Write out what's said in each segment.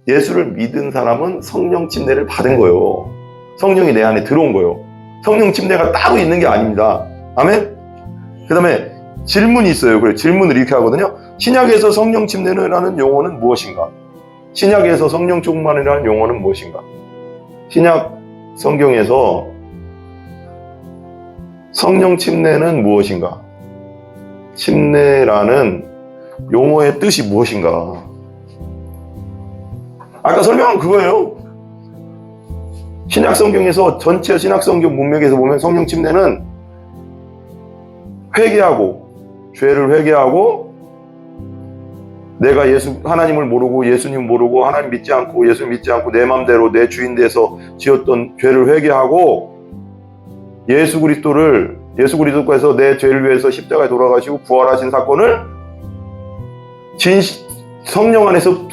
예수를 믿은 사람은 성령 침례를 받은 거예요. 성령이 내 안에 들어온 거예요. 성령 침례가 따로 있는 게 아닙니다. 아멘? 그 다음에 질문이 있어요. 그래, 질문을 이렇게 하거든요. 신약에서 성령 침례라는 용어는 무엇인가? 신약에서 성령 충만이라는 용어는 무엇인가? 신약 성경에서 성령 침례는 무엇인가? 침례라는 용어의 뜻이 무엇인가? 아까 설명한 그거예요. 신약 성경에서 전체 신약 성경 문맥에서 보면 성령 침례는 회개하고 죄를 회개하고 내가 하나님을 모르고 예수님 모르고 하나님 믿지 않고 예수 믿지 않고 내 맘대로 내 주인 돼서 지었던 죄를 회개하고 예수 그리스도께서 내 죄를 위해서 십자가에 돌아가시고 부활하신 사건을 성령 안에서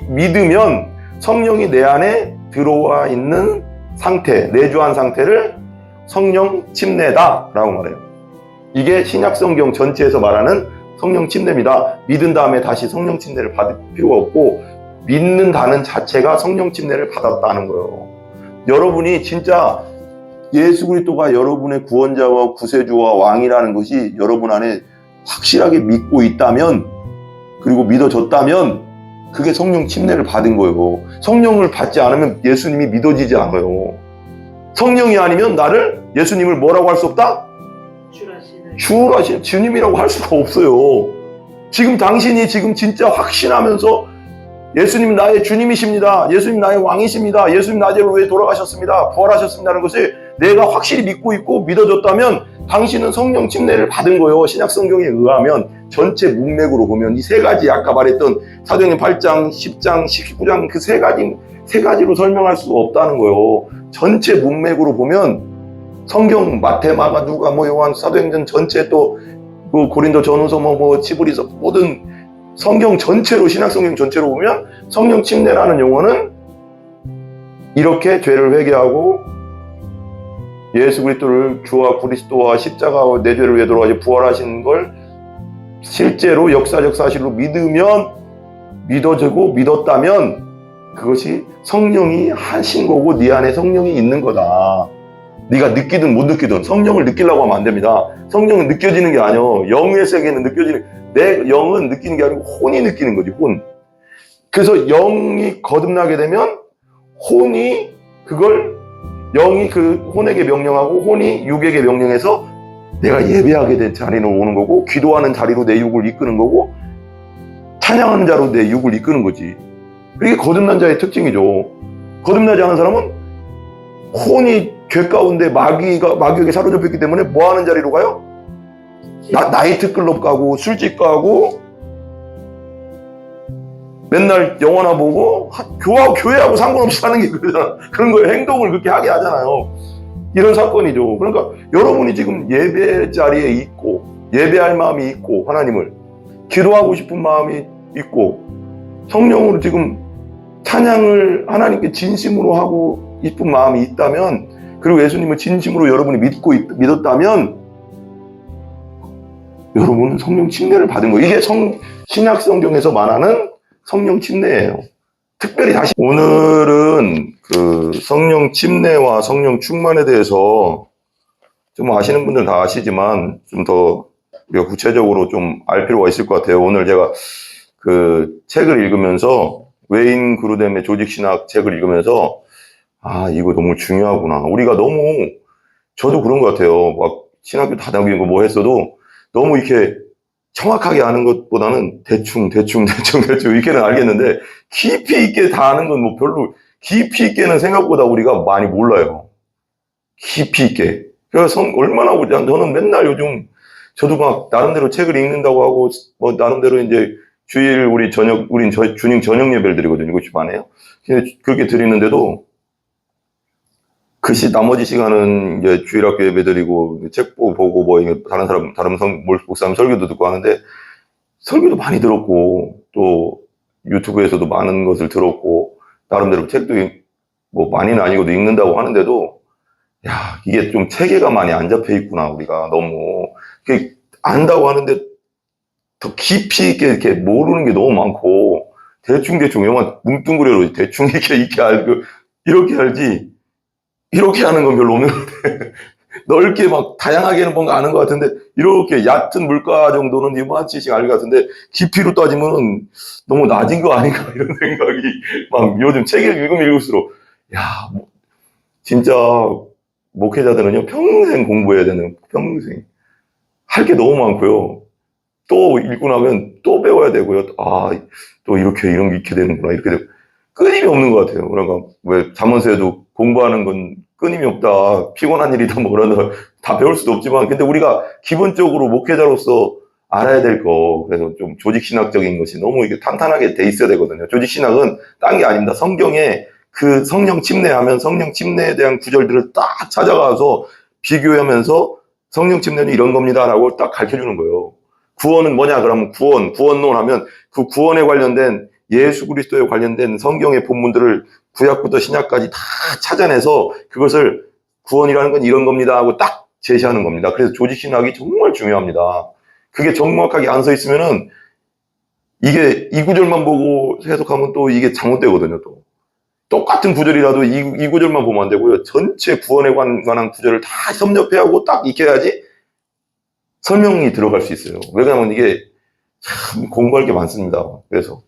믿으면 성령이 내 안에 들어와 있는 상태, 내주한 상태를 성령 침례다라고 말해요. 이게 신약 성경 전체에서 말하는 성령 침례입니다. 믿은 다음에 다시 성령 침례를 받을 필요가 없고 믿는다는 자체가 성령 침례를 받았다는 거예요. 여러분이 진짜 예수 그리스도가 여러분의 구원자와 구세주와 왕이라는 것이 여러분 안에 확실하게 믿고 있다면, 그리고 믿어졌다면 그게 성령 침례를 받은 거예요. 성령을 받지 않으면 예수님이 믿어지지 않아요. 성령이 아니면 나를, 예수님을 뭐라고 할 수 없다? 주라시는 주님이라고 할 수가 없어요. 지금 당신이 지금 진짜 확신하면서 예수님 나의 주님이십니다. 예수님 나의 왕이십니다. 예수님 나를 위해 돌아가셨습니다. 부활하셨습니다는 것을 내가 확실히 믿고 있고 믿어졌다면 당신은 성령 침례를 받은 거예요. 신약 성경에 의하면 전체 문맥으로 보면 이 세 가지, 아까 말했던 사도행전 8장, 10장, 19장 그 세 가지로 설명할 수 없다는 거예요. 전체 문맥으로 보면 성경 마태, 마가, 누가, 요한, 사도행전 전체 또 고린도 전후서 치브리서 모든 성경 전체로, 신약 성경 전체로 보면 성령 침례라는 용어는 이렇게 죄를 회개하고 예수 그리스도를 주와 그리스도와 십자가와 내 죄를 위해 돌아가시 부활하신 걸 실제로 역사적 사실로 믿으면, 믿어지고 믿었다면 그것이 성령이 하신 거고 네 안에 성령이 있는 거다. 네가 느끼든 못 느끼든 성령을 느끼려고 하면 안 됩니다. 성령은 느껴지는 게 아니에요. 영의 세계는 내 영은 느끼는 게 아니고 혼이 느끼는 거지, 혼. 그래서 영이 거듭나게 되면 혼이 영이 그 혼에게 명령하고 혼이 육에게 명령해서 내가 예배하게 된 자리로 오는 거고, 기도하는 자리로 내 육을 이끄는 거고, 찬양하는 자로 내 육을 이끄는 거지. 이게 거듭난 자의 특징이죠. 거듭나지 않은 사람은 혼이 죄 가운데 마귀에게 사로잡혔기 때문에 뭐 하는 자리로 가요? 나이트클럽 가고 술집 가고 맨날 영화나 보고 교회하고 상관없이 사는 게 그런 거예요. 행동을 그렇게 하게 하잖아요. 이런 사건이죠. 그러니까 여러분이 지금 예배 자리에 있고 예배할 마음이 있고 하나님을 기도하고 싶은 마음이 있고 성령으로 지금 찬양을 하나님께 진심으로 하고 싶은 마음이 있다면, 그리고 예수님을 진심으로 여러분이 믿었다면 여러분은 성령 침례를 받은 거예요. 이게 신약 성경에서 말하는 성령 침례예요. 특별히 다시 오늘은 그 성령 침례와 성령 충만에 대해서 좀 아시는 분들 다 아시지만 좀 더 우리가 구체적으로 좀 알 필요가 있을 것 같아요. 오늘 제가 그 책을 읽으면서 웨인 그루뎀의 조직신학 책을 읽으면서 이거 너무 중요하구나. 우리가 너무, 저도 그런 것 같아요. 막 신학교 다 다니고 뭐 했어도 너무 이렇게 정확하게 아는 것보다는 대충 이렇게는 알겠는데 깊이 있게 다 아는 건 별로 깊이 있게는 생각보다 우리가 많이 몰라요. 깊이 있게. 그래서 얼마나 저는 맨날 요즘 저도 막 나름대로 책을 읽는다고 하고 나름대로 이제 주일 우린 주님 저녁 예배를 드리거든요. 7시 반에요. 그렇게 드리는데도 나머지 시간은 이제 주일학교 예배 드리고 책 보고 다른 목사님 설교도 듣고 하는데, 설교도 많이 들었고 또 유튜브에서도 많은 것을 들었고 나름대로 책도 많이는 아니고도 읽는다고 하는데도 이게 좀 체계가 많이 안 잡혀 있구나. 우리가 너무 안다고 하는데 더 깊이 있게 이렇게 모르는 게 너무 많고, 대충 영화 뭉뚱그려로 대충 이렇게 알고 이렇게 알지 이렇게 하는 건 별로 없는 것 같아. 넓게 막 다양하게는 뭔가 아는 것 같은데 이렇게 얕은 물가 정도는 이만치씩 알 것 같은데 깊이로 따지면 너무 낮은 거 아닌가 이런 생각이 막 요즘 책을 읽으면 읽을수록 야 진짜 목회자들은요 평생 공부해야 되는 평생 할 게 너무 많고요. 또 읽고 나면 또 배워야 되고요. 또 이런 게 있게 되는구나. 이렇게 되고. 끊임이 없는 것 같아요. 그러니까, 왜, 잠언서에도 공부하는 건 끊임이 없다. 피곤한 일이다. 뭐, 그러다 다 배울 수도 없지만, 근데 우리가 기본적으로 목회자로서 알아야 될 거, 그래서 좀 조직신학적인 것이 너무 이게 탄탄하게 돼 있어야 되거든요. 조직신학은 딴 게 아닙니다. 성경에 그 성령 침례하면 성령 침례에 대한 구절들을 딱 찾아가서 비교하면서 성령 침례는 이런 겁니다라고 딱 가르쳐 주는 거예요. 구원은 뭐냐? 그러면 구원론 하면 그 구원에 관련된 예수 그리스도에 관련된 성경의 본문들을 구약부터 신약까지 다 찾아내서 그것을 구원이라는 건 이런 겁니다 하고 딱 제시하는 겁니다. 그래서 조직신학이 정말 중요합니다. 그게 정확하게 안 서 있으면은 이게 이 구절만 보고 해석하면 또 이게 잘못되거든요. 또 똑같은 구절이라도 이 구절만 보면 안 되고요. 전체 구원에 관한 구절을 다 섭렵해하고 딱 익혀야지 설명이 들어갈 수 있어요. 왜냐하면 이게 참 공부할 게 많습니다. 그래서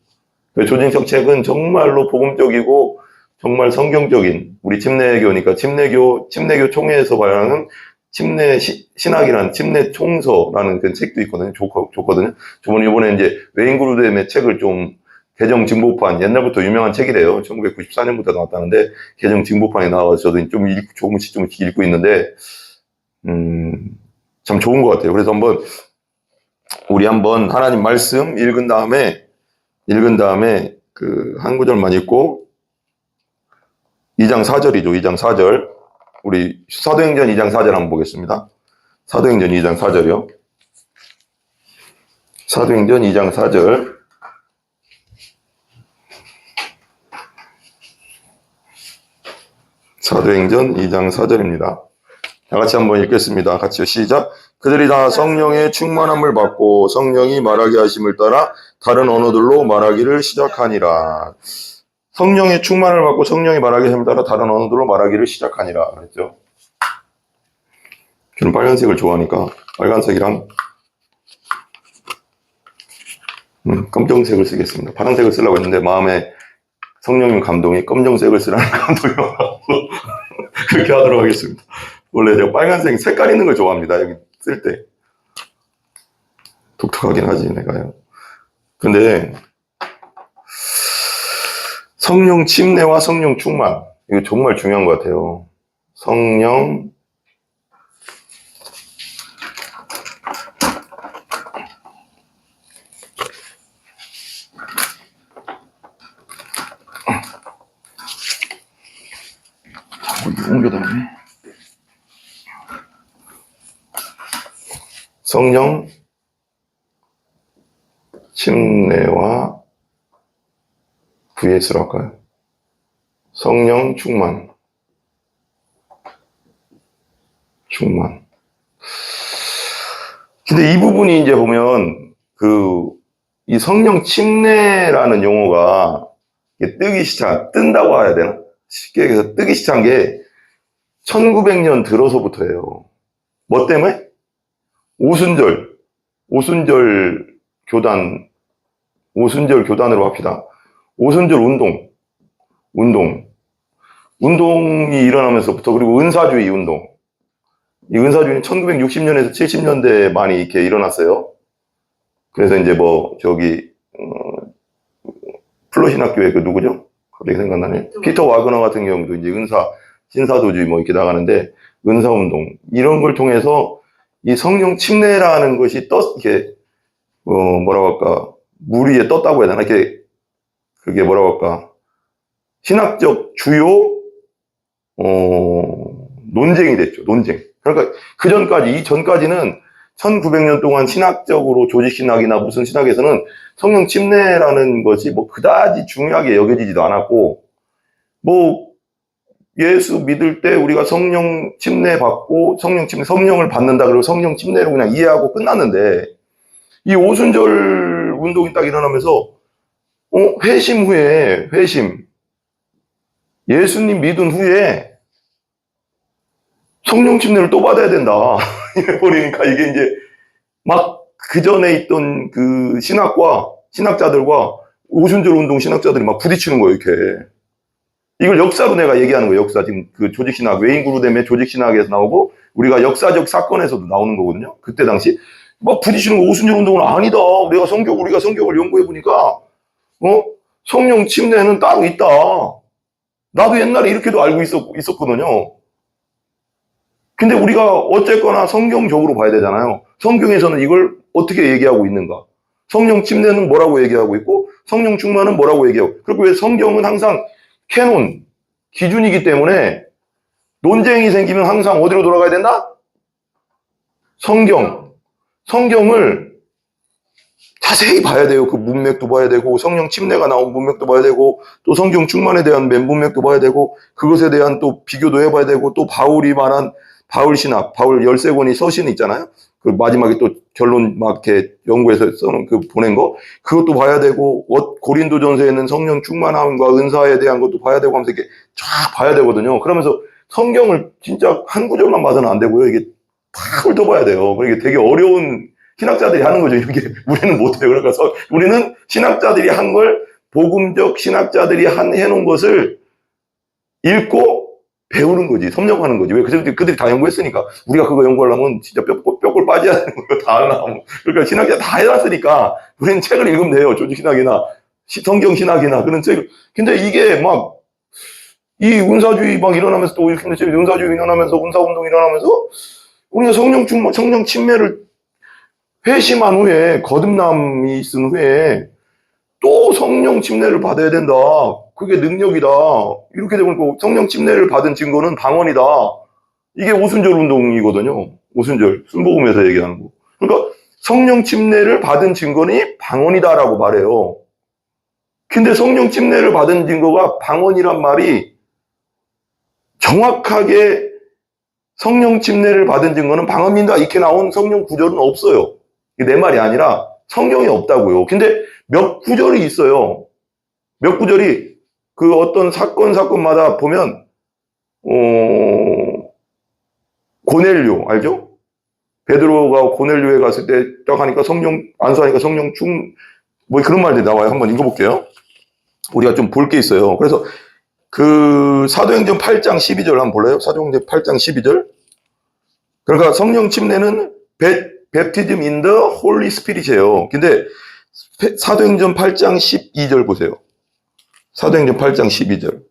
조직적 책은 정말로 복음적이고 정말 성경적인 우리 침례교니까 침례교 총회에서 발행하는 침례 신학이라는 침례 총서라는 그 책도 있거든요. 좋거든요. 저번에 이번에 이제 웨인 그루뎀의 책을 좀 개정 증보판 옛날부터 유명한 책이래요. 1994년부터 나왔다는데 개정 증보판에 나와서 저도 조금씩 읽고 있는데 참 좋은 것 같아요. 그래서 우리 한번 하나님 말씀 읽은 다음에 그 한 구절만 읽고 2장 4절이죠. 2장 4절. 우리 사도행전 2장 4절 한번 보겠습니다. 사도행전 2장 4절이요. 사도행전 2장 4절. 사도행전 2장 4절입니다. 다 같이 한번 읽겠습니다. 같이요. 시작. 그들이 다 성령의 충만함을 받고 성령이 말하게 하심을 따라 다른 언어들로 말하기를 시작하니라. 성령의 충만을 받고 성령이 말하게 하심을 따라 다른 언어들로 말하기를 시작하니라. 그랬죠. 저는 빨간색을 좋아하니까 빨간색이랑 검정색을 쓰겠습니다. 파란색을 쓰려고 했는데 마음에 성령님 감동이 검정색을 쓰라는 감동이 와서 그렇게 하도록 하겠습니다. 원래 제가 빨간색 색깔 있는 걸 좋아합니다. 여기 쓸 때. 독특하긴 하지, 내가요. 근데, 성령 침례와 성령 충만. 이거 정말 중요한 것 같아요. 성령, 옮겨다네. 성령 침례와 VS로 할까요? 성령 충만. 근데 이 부분이 이제 보면 이 성령 침례라는 용어가 뜬다고 해야 되나? 쉽게 얘기해서 뜨기 시작한 게 1900년 들어서부터예요. 뭐 때문에? 오순절 교단으로 합시다. 오순절 운동이 일어나면서부터, 그리고 은사주의 운동. 이 은사주의는 1960년에서 70년대에 많이 이렇게 일어났어요. 그래서 이제 플로신학교의 누구죠? 갑자기 생각나네. 피터 와그너 같은 경우도 이제 신사도주의 이렇게 나가는데, 은사운동. 이런 걸 통해서 이 성령 침례라는 것이 이렇게, 뭐라고 할까, 물 위에 떴다고 해야 되나? 그게 뭐라고 할까, 신학적 주요, 논쟁이 됐죠. 논쟁. 그러니까 이전까지는 1900년 동안 신학적으로 조직신학이나 무슨 신학에서는 성령 침례라는 것이 그다지 중요하게 여겨지지도 않았고, 예수 믿을 때 우리가 성령 침례 받고 성령을 받는다 그리고 성령 침례로 그냥 이해하고 끝났는데, 이 오순절 운동이 딱 일어나면서 회심 후에, 예수님 믿은 후에 성령 침례를 또 받아야 된다. 이래버리니까 이게 이제 막 그 전에 있던 그 신학자들과 오순절 운동 신학자들이 막 부딪히는 거예요, 이렇게. 이걸 역사로 내가 얘기하는 거예요, 역사. 지금 그 조직신학, 웨인 그루뎀의 조직신학에서 나오고, 우리가 역사적 사건에서도 나오는 거거든요. 그때 당시. 막 부딪히는 거, 오순절 운동은 아니다. 우리가 성경을 연구해보니까, 성령 침례는 따로 있다. 나도 옛날에 이렇게도 알고 있었거든요. 근데 우리가 어쨌거나 성경적으로 봐야 되잖아요. 성경에서는 이걸 어떻게 얘기하고 있는가? 성령 침례는 뭐라고 얘기하고 있고, 성령 충만은 뭐라고 얘기하고. 그리고 왜 성경은 항상 캐논, 기준이기 때문에 논쟁이 생기면 항상 어디로 돌아가야 된다? 성경을 자세히 봐야 돼요. 그 문맥도 봐야 되고, 성령 침례가 나온 문맥도 봐야 되고, 또 성경 충만에 대한 문맥도 봐야 되고, 그것에 대한 또 비교도 해봐야 되고, 또 바울이 말한 바울 신학, 바울 13권이 서신 있잖아요. 그 마지막에 또 결론 막 이렇게 연구해서 써놓은 그 보낸 거, 그것도 봐야 되고, 고린도전서에는 성령 충만함과 은사에 대한 것도 봐야 되고 하면서 이렇게 쫙 봐야 되거든요. 그러면서 성경을 진짜 한 구절만 봐서는 안 되고요. 이게 다 훑어봐야 돼요. 그러니까 되게 어려운 신학자들이 하는 거죠. 이렇게 우리는 못해요. 그러니까 우리는 신학자들이 한 걸, 복음적 신학자들이 해놓은 것을 읽고 배우는 거지, 섭렵하는 거지. 왜? 그들이 다 연구했으니까. 우리가 그거 연구하려면 진짜 뼈골 빠져야 되는 거 다 하려면. 그러니까 신학자 다 해놨으니까 우리는 책을 읽으면 돼요. 조직신학이나 성경신학이나 그런 책을. 근데 이게 막, 이 은사주의 막 일어나면서 또 은사주의 일어나면서 은사운동 일어나면서 우리가 성령 침례를 회심한 후에, 거듭남이 있은 후에 또 성령 침례를 받아야 된다. 그게 능력이다. 이렇게 되면 성령 침례를 받은 증거는 방언이다. 이게 오순절 운동이거든요. 오순절, 순복음에서 얘기하는 거. 그러니까 성령 침례를 받은 증거는 방언이다라고 말해요. 근데 성령 침례를 받은 증거가 방언이란 말이 정확하게 성령 침례를 받은 증거는 방언이다 이렇게 나온 성령 구절은 없어요. 이게 내 말이 아니라 성경에 없다고요. 근데 몇 구절이 있어요. 몇 구절이 그 어떤 사건마다 보면 고넬료 알죠? 베드로가 고넬료에 갔을 때 딱 하니까 성령 안수하니까 성령 뭐 그런 말들이 나와요. 한번 읽어볼게요. 우리가 좀 볼 게 있어요. 그래서 그 사도행전 8장 12절 한번 볼래요? 사도행전 8장 12절. 그러니까 성령 침례는 baptism in the Holy Spirit이에요. 근데 사도행전 8장 12절 보세요. 사도행전 8장 12절.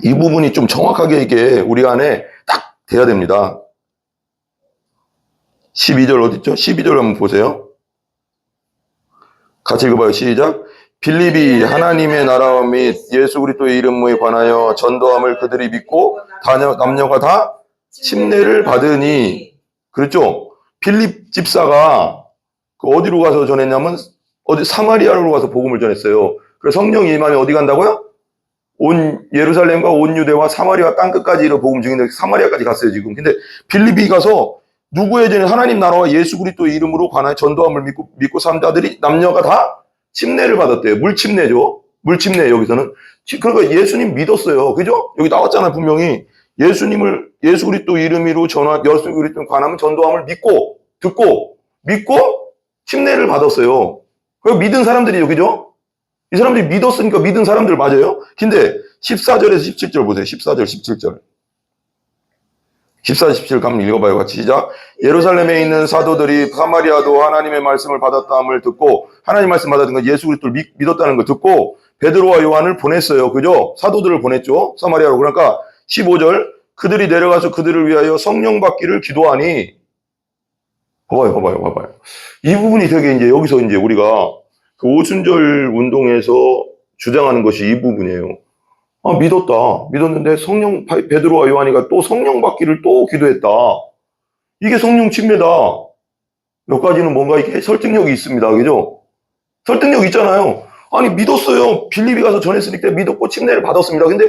이 부분이 좀 정확하게 이게 우리 안에 딱 돼야 됩니다. 12절 어딨죠? 12절 한번 보세요. 같이 읽어봐요. 시작. 빌립이 하나님의 나라 및 예수 그리스도의 이름에 관하여 전도함을 그들이 믿고 남녀가 다 침례를 받으니. 그렇죠? 빌립 집사가 어디로 가서 전했냐면 사마리아로 가서 복음을 전했어요. 그래서 성령이 임하면 어디 간다고요? 온 예루살렘과 온 유대와 사마리아 땅끝까지 이런 복음 중인데 사마리아까지 갔어요 지금. 근데 빌립이 가서 누구의 전에 하나님 나라와 예수 그리스도의 이름으로 관하여 전도함을 믿고 산 자들이 남녀가 다 침례를 받았대요. 물침례죠. 물침례 여기서는. 그러니까 예수님 믿었어요. 그죠? 여기 나왔잖아요 분명히. 예수 그리스도 이름으로 예수 그리스도 관하면 전도함을 듣고 침례를 받았어요. 그 믿은 사람들이죠. 그죠? 이 사람들이 믿었으니까 믿은 사람들 맞아요. 근데 14절에서 17절 보세요. 14절, 17절. 14, 17 한번 읽어봐요. 같이 시작. 예루살렘에 있는 사도들이 사마리아도 하나님의 말씀을 받았다함을 듣고, 하나님 말씀 받았던 건 예수 그리스도를 믿었다는 걸 듣고 베드로와 요한을 보냈어요. 그죠? 사도들을 보냈죠. 사마리아로. 그러니까 15절 그들이 내려가서 그들을 위하여 성령 받기를 기도하니. 봐봐요. 이 부분이 되게 이제 여기서 이제 우리가 그 오순절 운동에서 주장하는 것이 이 부분이에요. 믿었는데 베드로와 요한이가 또 성령 받기를 또 기도했다. 이게 성령 침례다. 몇 가지는 뭔가 이렇게 설득력이 있습니다. 그죠? 설득력 있잖아요. 아니, 믿었어요. 빌립이 가서 전했으니까 믿었고 침례를 받았습니다. 근데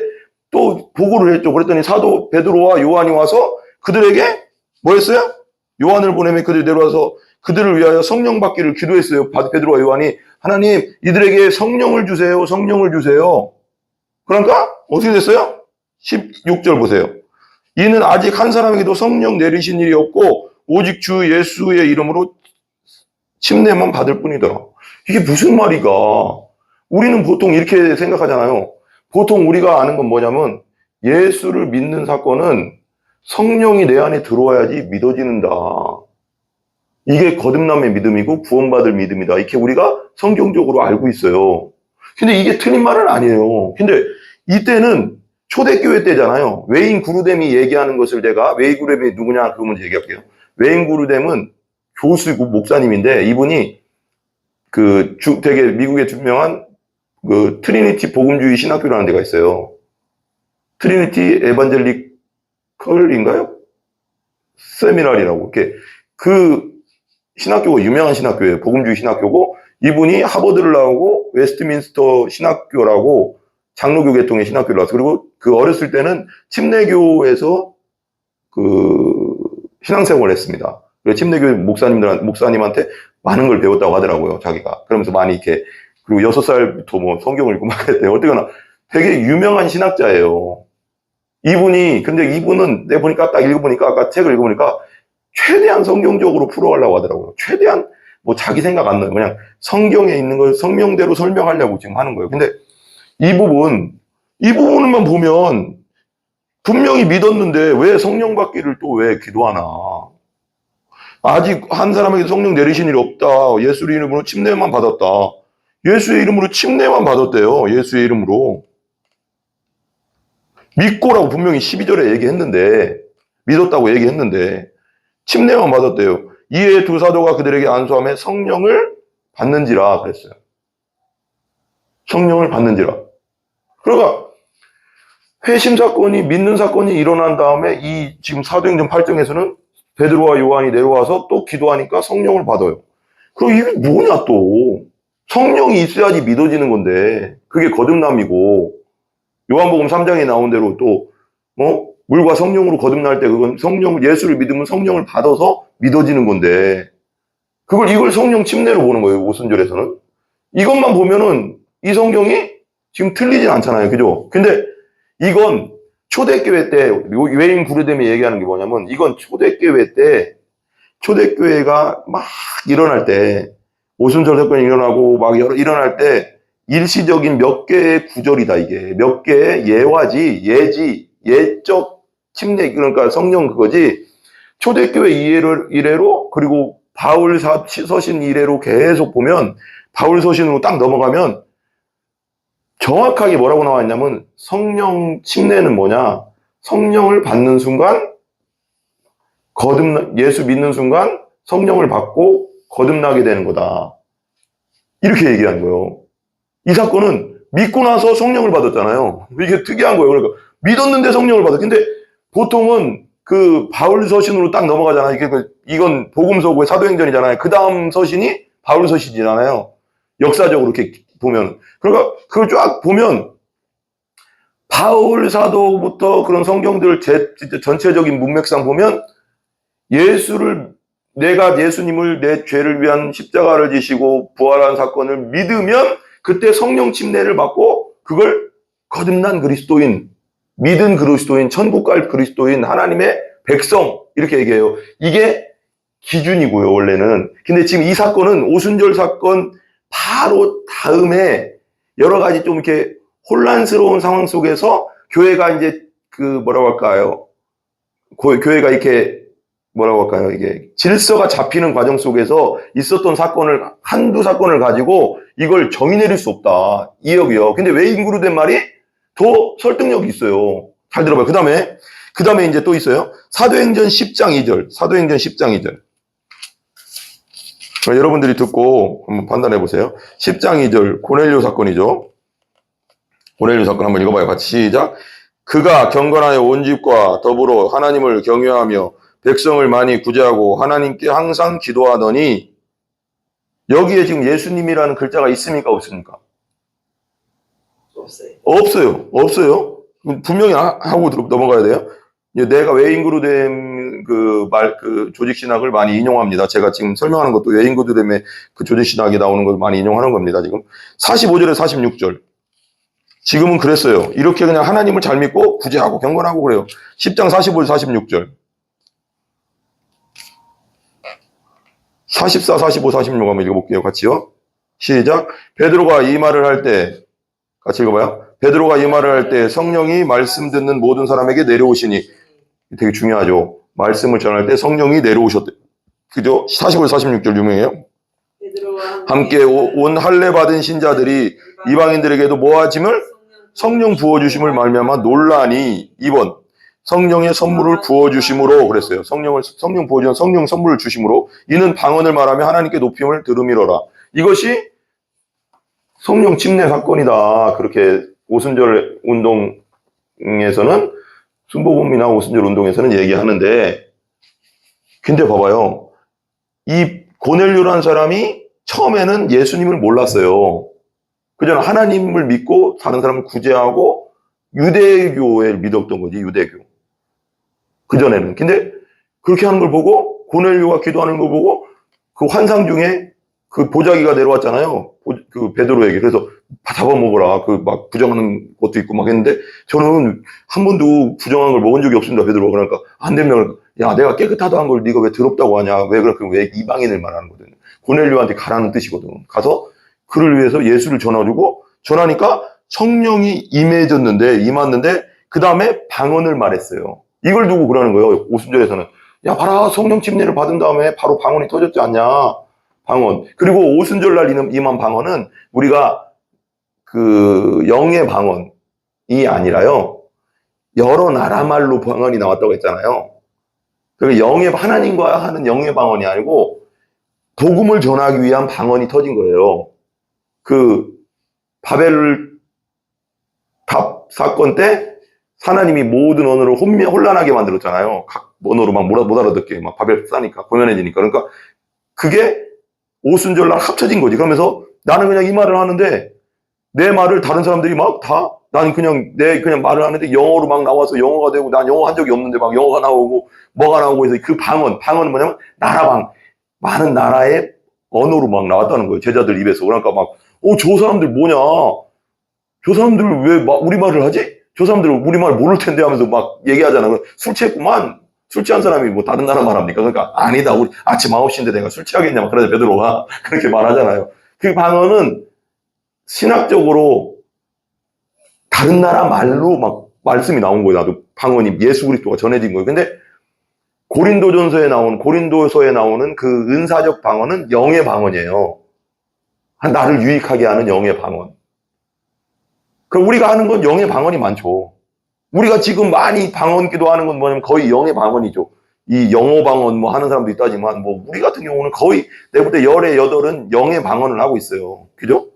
또 보고를 했죠. 그랬더니 사도 베드로와 요한이 와서 그들에게 뭐 했어요? 요한을 보내면 그들이 내려와서 그들을 위하여 성령 받기를 기도했어요. 베드로와 요한이 하나님 이들에게 성령을 주세요. 성령을 주세요. 그러니까 어떻게 됐어요? 16절 보세요. 이는 아직 한 사람에게도 성령 내리신 일이 없고 오직 주 예수의 이름으로 침례만 받을 뿐이더라. 이게 무슨 말이가? 우리는 보통 이렇게 생각하잖아요. 보통 우리가 아는 건 뭐냐면 예수를 믿는 사건은 성령이 내 안에 들어와야지 믿어지는다. 이게 거듭남의 믿음이고 구원받을 믿음이다. 이렇게 우리가 성경적으로 알고 있어요. 근데 이게 틀린 말은 아니에요. 근데 이때는 초대교회 때잖아요. 웨인 구르뎀이 얘기하는 것을 제가, 웨인 구르뎀이 누구냐 그 문제 얘기할게요. 웨인 구르뎀은 교수고 목사님인데 이분이 되게 미국에 유명한 트리니티 복음주의 신학교라는 데가 있어요. 트리니티 에반젤리컬인가요? 세미나리라고. 이렇게 신학교가 유명한 신학교예요. 복음주의 신학교고 이분이 하버드를 나오고 웨스트민스터 신학교라고 장로교 계통의 신학교를 나왔어요. 그리고 어렸을 때는 침례교에서 신앙생활을 했습니다. 침례교 목사님한테 많은 걸 배웠다고 하더라고요, 자기가. 그러면서 많이 이렇게, 그리고 6살부터 뭐 성경을 읽고 막 했대요. 어쨌거나 되게 유명한 신학자예요. 근데 이분은 내가 보니까 딱 읽어보니까, 아까 책을 읽어보니까 최대한 성경적으로 풀어가려고 하더라고요. 최대한 뭐 자기 생각 안 나요. 그냥 성경에 있는 걸 성명대로 설명하려고 지금 하는 거예요. 근데 이 부분만 보면 분명히 믿었는데 왜 성령 받기를 또 왜 기도하나? 아직 한 사람에게 성령 내리신 일이 없다. 예수의 이름으로 침례만 받았다. 예수의 이름으로 침례만 받았대요. 예수의 이름으로. 믿고라고 분명히 12절에 얘기했는데, 믿었다고 얘기했는데, 침례만 받았대요. 이에 두 사도가 그들에게 안수하며 성령을 받는지라 그랬어요. 성령을 받는지라. 그러니까 회심 사건이, 믿는 사건이 일어난 다음에 이 지금 사도행전 8장에서는 베드로와 요한이 내려와서 또 기도하니까 성령을 받아요. 그럼 이게 뭐냐 또. 성령이 있어야지 믿어지는 건데 그게 거듭남이고 요한복음 3장에 나온 대로 또 물과 성령으로 거듭날 때 그건 예수를 믿으면 성령을 받아서 믿어지는 건데 이걸 성령 침례로 보는 거예요. 오순절에서는. 이것만 보면은 이 성경이 지금 틀리진 않잖아요. 그죠? 근데 이건 초대교회 때, 웨인 구르뎀이 얘기하는 게 뭐냐면, 이건 초대교회 때, 초대교회가 막 일어날 때, 오순절 사건이 일어나고 막 일어날 때, 일시적인 몇 개의 구절이다, 이게. 몇 개의 예화지, 예적 침례, 그러니까 성령 그거지. 초대교회 이래로, 그리고 바울 서신 이래로 계속 보면, 바울 서신으로 딱 넘어가면, 정확하게 뭐라고 나와 있냐면 성령 침례는 뭐냐? 성령을 받는 순간 예수 믿는 순간 성령을 받고 거듭나게 되는 거다. 이렇게 얘기한 거예요. 이 사건은 믿고 나서 성령을 받았잖아요. 이게 특이한 거예요. 그러니까 믿었는데 성령을 받았. 근데 보통은 바울 서신으로 딱 넘어가잖아요. 이건 복음서고의 사도행전이잖아요. 그 다음 서신이 바울 서신이잖아요. 역사적으로 이렇게 보면. 그러니까 그걸 쫙 보면 바울 사도부터 그런 성경들 전체적인 문맥상 보면 내가 예수님을 내 죄를 위한 십자가를 지시고 부활한 사건을 믿으면 그때 성령 침례를 받고 그걸 거듭난 그리스도인, 믿은 그리스도인, 천국 갈 그리스도인, 하나님의 백성 이렇게 얘기해요. 이게 기준이고요, 원래는. 근데 지금 이 사건은 오순절 사건 바로 다음에 여러 가지 좀 이렇게 혼란스러운 상황 속에서 교회가 이제 뭐라고 할까요? 교회가 이렇게 뭐라고 할까요? 이게 질서가 잡히는 과정 속에서 있었던 한두 사건을 가지고 이걸 정의 내릴 수 없다. 이역이요. 근데 왜 인구로 된 말이 더 설득력이 있어요. 잘 들어봐요. 그 다음에 이제 또 있어요. 사도행전 10장 2절. 사도행전 10장 2절. 여러분들이 듣고 한번 판단해 보세요. 10장 2절 고넬료 사건이죠. 고넬료 사건 한번 읽어봐요. 같이 시작. 그가 경건하여 온 집과 더불어 하나님을 경외하며 백성을 많이 구제하고 하나님께 항상 기도하더니 여기에 지금 예수님이라는 글자가 있습니까? 없습니까? 없어요. 없어요. 분명히 하고 넘어가야 돼요. 내가 외인그로 된 그 조직신학을 많이 인용합니다. 제가 지금 설명하는 것도 외인그로 됨의 그 조직신학이 나오는 걸 많이 인용하는 겁니다. 지금 45절에 46절. 지금은 그랬어요. 이렇게 그냥 하나님을 잘 믿고 구제하고 경건하고 그래요. 10장 45절 46절. 44, 45, 46 한번 읽어볼게요. 같이요. 시작. 베드로가 이 말을 할 때, 같이 읽어봐요. 베드로가 이 말을 할 때 성령이 말씀 듣는 모든 사람에게 내려오시니, 되게 중요하죠. 말씀을 전할 때 성령이 내려오셨대. 그죠? 45, 46절 유명해요. 함께 온 할례 받은 신자들이 이방인들에게도 모아짐을 성령 부어주심을 말미암아 놀라니. 2번. 성령의 선물을 부어주심으로 그랬어요. 성령 부어주신 성령 선물을 주심으로 이는 방언을 말하며 하나님께 높임을 들음이로라. 이것이 성령 침례 사건이다. 그렇게 오순절 운동에서는 순복음이나 오순절 운동에서는 얘기하는데, 근데 봐봐요. 이 고넬료라는 사람이 처음에는 예수님을 몰랐어요. 그전 하나님을 믿고 다른 사람을 구제하고 유대교에 믿었던 거지, 유대교. 그전에는. 근데 그렇게 하는 걸 보고, 고넬료가 기도하는 걸 보고, 그 환상 중에 그 보자기가 내려왔잖아요. 그 베드로에게. 그래서 잡아먹으라. 그 막 부정하는 것도 있고 막 했는데, 저는 한 번도 부정한 걸 먹은 적이 없습니다, 베드로가. 그러니까 안 되면, 야, 내가 깨끗하다는 걸 네가 왜 더럽다고 하냐. 왜 그렇게, 왜 이방인을 말하는 거든. 고넬료한테 가라는 뜻이거든. 가서 그를 위해서 예수를 전하니까 성령이 임했는데, 그 다음에 방언을 말했어요. 이걸 두고 그러는 거예요. 오순절에서는. 야, 봐라. 성령 침례를 받은 다음에 바로 방언이 터졌지 않냐. 방언. 그리고 오순절날 임한 방언은 우리가 그 영의 방언이 아니라요. 여러 나라 말로 방언이 나왔다고 했잖아요. 그 하나님과 하는 영의 방언이 아니고 복음을 전하기 위한 방언이 터진 거예요. 그 바벨탑 사건 때 하나님이 모든 언어를 혼란하게 만들었잖아요. 각 언어로 막 못 알아듣게 막 바벨 싸니까 고면해지니까. 그러니까 그게 오순절날 합쳐진 거지. 그러면서 나는 그냥 이 말을 하는데 내 말을 다른 사람들이 막 다 나는 그냥 말을 하는데 영어로 막 나와서 영어가 되고, 난 영어 한 적이 없는데 막 영어가 나오고 뭐가 나오고 해서 그 방언은 뭐냐면 나라방, 많은 나라의 언어로 막 나왔다는 거예요. 제자들 입에서. 그러니까 막 저 사람들 뭐냐, 저 사람들 왜 우리말을 하지? 저 사람들 우리말 모를 텐데 하면서 막 얘기하잖아. 술 취했구만. 술 취한 사람이 뭐 다른 나라 말 합니까? 그러니까 아니다. 우리 아침 9시인데 내가 술 취하겠냐. 막 그러자 베드로가 그렇게 말하잖아요. 그 방언은 신학적으로 다른 나라 말로 막 말씀이 나온 거예요. 나도 방언이 예수 그리스도가 전해진 거예요. 근데 고린도서에 나오는 그 은사적 방언은 영의 방언이에요. 나를 유익하게 하는 영의 방언. 그럼 우리가 하는 건 영의 방언이 많죠. 우리가 지금 많이 방언 기도하는 건 뭐냐면 거의 영의 방언이죠. 이 영어 방언 뭐 하는 사람도 있다지만 뭐 우리 같은 경우는 거의 내볼 때 10에 8은 영의 방언을 하고 있어요. 그죠?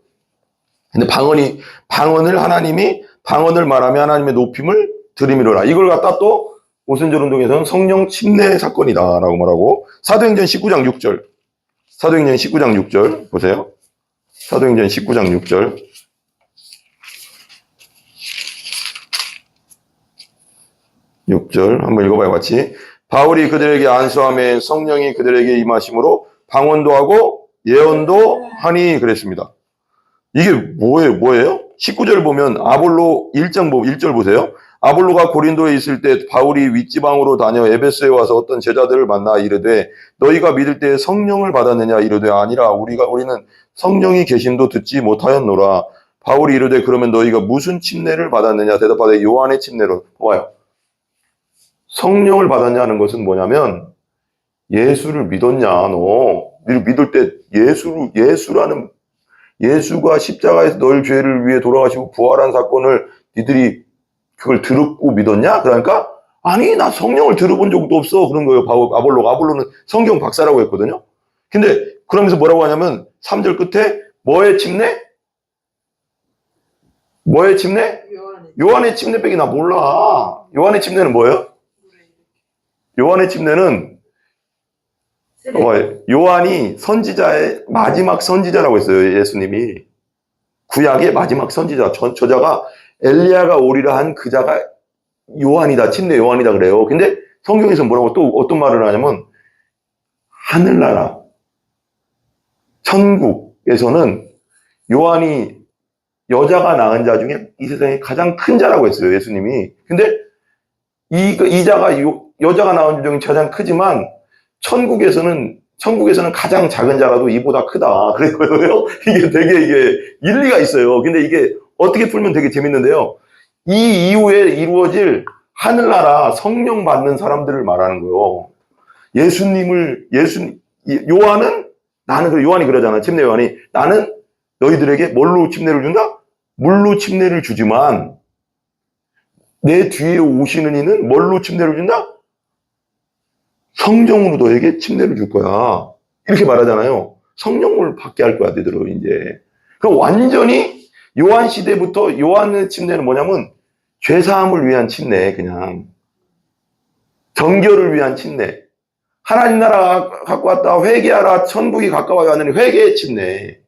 근데 하나님이 방언을 말하며 하나님의 높임을 들음이로라. 이걸 갖다 또 오순절 운동에서는 성령 침례 사건이다라고 말하고, 사도행전 19장 6절. 사도행전 19장 6절 보세요. 사도행전 19장 6절. 6절 한번 읽어봐요, 같이. 바울이 그들에게 안수하며 성령이 그들에게 임하심으로 방언도 하고 예언도 하니 그랬습니다. 이게 뭐예요? 19절 보면 아볼로 1절 보세요. 아볼로가 고린도에 있을 때 바울이 윗지방으로 다녀 에베소에 와서 어떤 제자들을 만나 이르되 너희가 믿을 때 성령을 받았느냐 이르되 아니라 우리는 성령이 계심도 듣지 못하였노라. 바울이 이르되 그러면 너희가 무슨 침례를 받았느냐 대답하되 요한의 침례로. 봐요. 성령을 받았냐는 것은 뭐냐면 예수를 믿었냐. 너 믿을 때 예수가 십자가에서 너희 죄를 위해 돌아가시고 부활한 사건을 니들이 그걸 들었고 믿었냐? 그러니까 아니 나 성령을 들어본 적도 없어. 그런 거예요. 아볼로는 성경 박사라고 했거든요. 근데 그러면서 뭐라고 하냐면 3절 끝에 뭐의 침례? 요한의 침례밖에 나 몰라. 요한의 침례는 뭐예요? 요한의 침례는 요한이 선지자의 마지막 선지자라고 했어요. 예수님이 구약의 마지막 선지자. 저자가 엘리야가 오리라 한 그자가 요한이다, 침례 요한이다 그래요. 근데 성경에서 뭐라고 또 어떤 말을 하냐면 하늘나라, 천국에서는 요한이 여자가 낳은 자 중에 이 세상에 가장 큰 자라고 했어요, 예수님이. 근데 이 자가 여자가 낳은 자 중에 가장 크지만 천국에서는 가장 작은 자라도 이보다 크다. 그래요. 이게 일리가 있어요. 근데 이게 어떻게 풀면 되게 재밌는데요. 이 이후에 이루어질 하늘나라 성령 받는 사람들을 말하는 거예요. 요한이 그러잖아. 침례 요한이. 나는 너희들에게 뭘로 침례를 준다? 물로 침례를 주지만 내 뒤에 오시는 이는 뭘로 침례를 준다? 성령으로 너에게 침례를 줄 거야. 이렇게 말하잖아요. 성령을 받게 할 거야, 너희들은 이제. 그럼 완전히 요한 시대부터 요한의 침례는 뭐냐면 죄사함을 위한 침례, 그냥. 정결을 위한 침례. 하나님 나라 갖고 왔다, 회개하라, 천국이 가까워야 하는 회개의 침례.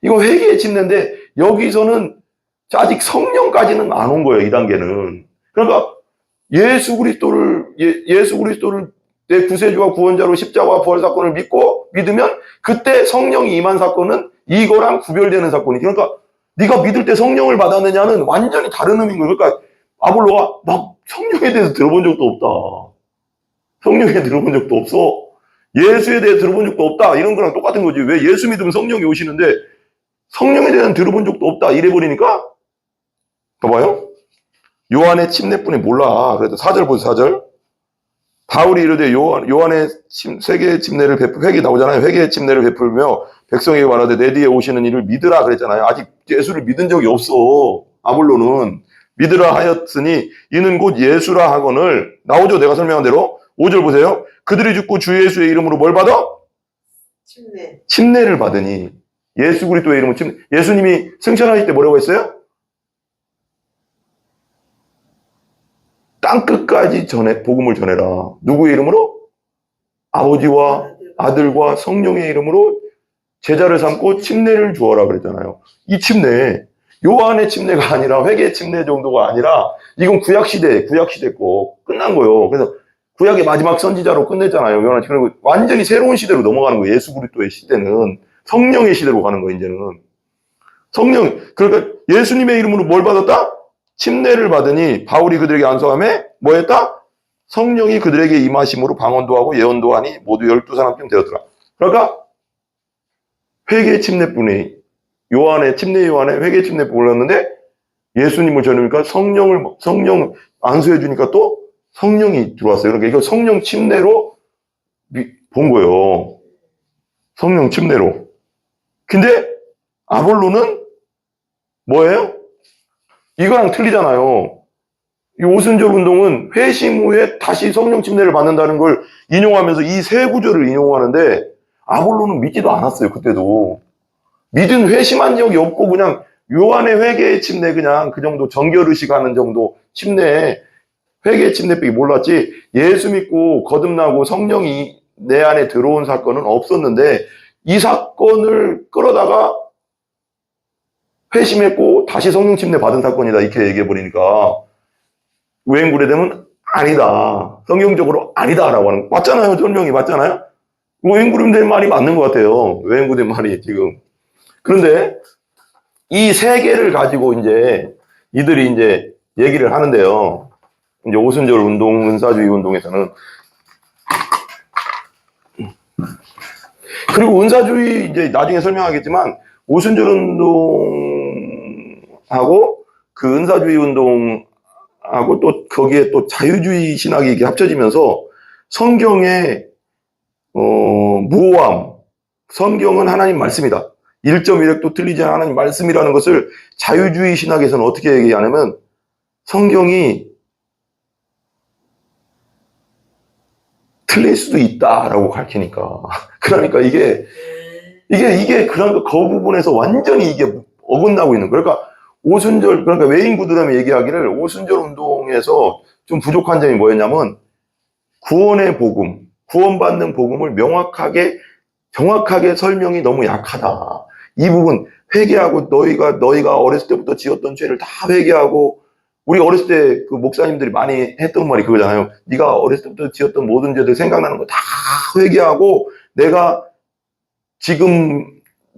이거 회개의 침례인데 여기서는 아직 성령까지는 안 온 거예요, 이 단계는. 그러니까 예수 그리스도를 내 구세주와 구원자로 십자가와 부활 사건을 믿으면 그때 성령이 임한 사건은 이거랑 구별되는 사건이지. 그러니까 네가 믿을 때 성령을 받았느냐는 완전히 다른 의미인 거예요. 그러니까 아볼로가 막 성령에 대해서 들어본 적도 없다. 성령에 들어본 적도 없어. 예수에 대해 들어본 적도 없다. 이런 거랑 똑같은 거지. 왜 예수 믿으면 성령이 오시는데 성령에 대한 들어본 적도 없다. 이래버리니까 봐봐요. 요한의 침례뿐이 몰라. 그래도 4절 보세요. 4절. 바울이 이르되 요한의 세계의 침례를 회개 나오잖아요. 회개의 침례를 베풀며 백성에게 말하되 내 뒤에 오시는 이를 믿으라 그랬잖아요. 아직 예수를 믿은 적이 없어. 아볼로는. 믿으라 하였으니 이는 곧 예수라 하거늘 나오죠. 내가 설명한 대로. 5절 보세요. 그들이 죽고 주 예수의 이름으로 뭘 받아? 침례를 받으니. 예수 그리스도의 이름으로 침례. 예수님이 승천하실 때 뭐라고 했어요? 땅끝까지 복음을 전해라. 누구의 이름으로? 아버지와 아들과 성령의 이름으로 제자를 삼고 침례를 주어라 그랬잖아요. 이 침례, 요한의 침례가 아니라 회개 침례 정도가 아니라 이건 구약시대 거 끝난 거예요. 그래서 구약의 마지막 선지자로 끝냈잖아요. 요한. 그리고 완전히 새로운 시대로 넘어가는 거예요. 예수 그리스도의 시대는 성령의 시대로 가는 거예요. 이제는 성령. 그러니까 예수님의 이름으로 뭘 받았다? 침례를 받으니 바울이 그들에게 안수하며 뭐 했다? 성령이 그들에게 임하심으로 방언도 하고 예언도 하니 모두 12사람쯤 되었더라. 그러니까 회개 침례뿐이 침례 요한의 회개 침례뿐 올랐는데 예수님을 전하니까 성령 안수해 주니까 또 성령이 들어왔어요. 그러니까 이거 성령 침례로 본 거예요. 성령 침례로. 근데 아볼로는 뭐예요? 이거랑 틀리잖아요. 이 오순절 운동은 회심 후에 다시 성령 침례를 받는다는 걸 인용하면서 이 세 구절을 인용하는데 아볼로는 믿지도 않았어요. 그때도. 믿은 회심한 적이 없고 그냥 요한의 회개의 침례 그냥 그 정도 정결의식 하는 정도 침례 회개의 침례밖에 몰랐지 예수 믿고 거듭나고 성령이 내 안에 들어온 사건은 없었는데 이 사건을 끌어다가 회심했고 다시 성령 침례 받은 사건이다 이렇게 얘기해버리니까 오행구례되면 아니다. 성경적으로 아니다라고 하는 거. 맞잖아요. 설명이 맞잖아요. 오행구례된 말이 맞는 것 같아요. 오행구된 말이 지금. 그런데 이 세 개를 가지고 이들이 얘기를 하는데요. 오순절 운동, 은사주의 운동에서는 그리고 은사주의 나중에 설명하겠지만 오순절 운동하고 그 은사주의 운동하고 또 거기에 또 자유주의 신학이 이렇게 합쳐지면서 성경의 무오함, 성경은 하나님 말씀이다. 1.1획도 틀리지 않은 하나님 말씀이라는 것을 자유주의 신학에서는 어떻게 얘기하냐면 성경이 틀릴 수도 있다라고 가르치니까. 그러니까 이게 그런 그 부분에서 완전히 이게 어긋나고 있는 거예요. 그러니까 오순절, 그러니까 외인구들함이 얘기하기를 오순절 운동에서 좀 부족한 점이 뭐였냐면 구원의 복음, 구원받는 복음을 정확하게 설명이 너무 약하다. 이 부분 회개하고 너희가 어렸을 때부터 지었던 죄를 다 회개하고 우리 어렸을 때 그 목사님들이 많이 했던 말이 그거잖아요. 네가 어렸을 때부터 지었던 모든 죄들 생각나는 거 다 회개하고, 내가 지금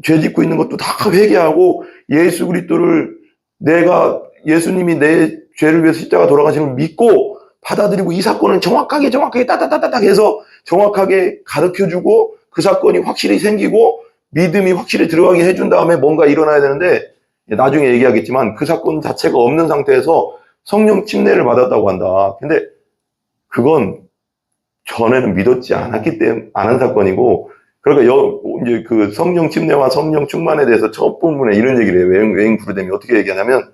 죄 짓고 있는 것도 다 회개하고, 예수 그리스도를, 내가 예수님이 내 죄를 위해서 십자가 돌아가신 걸 믿고 받아들이고, 이 사건은 정확하게 따다다다닥 해서 정확하게 가르쳐주고, 그 사건이 확실히 생기고 믿음이 확실히 들어가게 해준 다음에 뭔가 일어나야 되는데, 나중에 얘기하겠지만 그 사건 자체가 없는 상태에서 성령 침례를 받았다고 한다. 근데 그건 전에는 믿었지 않았기 때문에 않은 사건이고, 그러니까 이제 그 성령 침례와 성령 충만에 대해서 첫 본문에 이런 얘기를 해요. 외행 부르됨이 어떻게 얘기하냐면,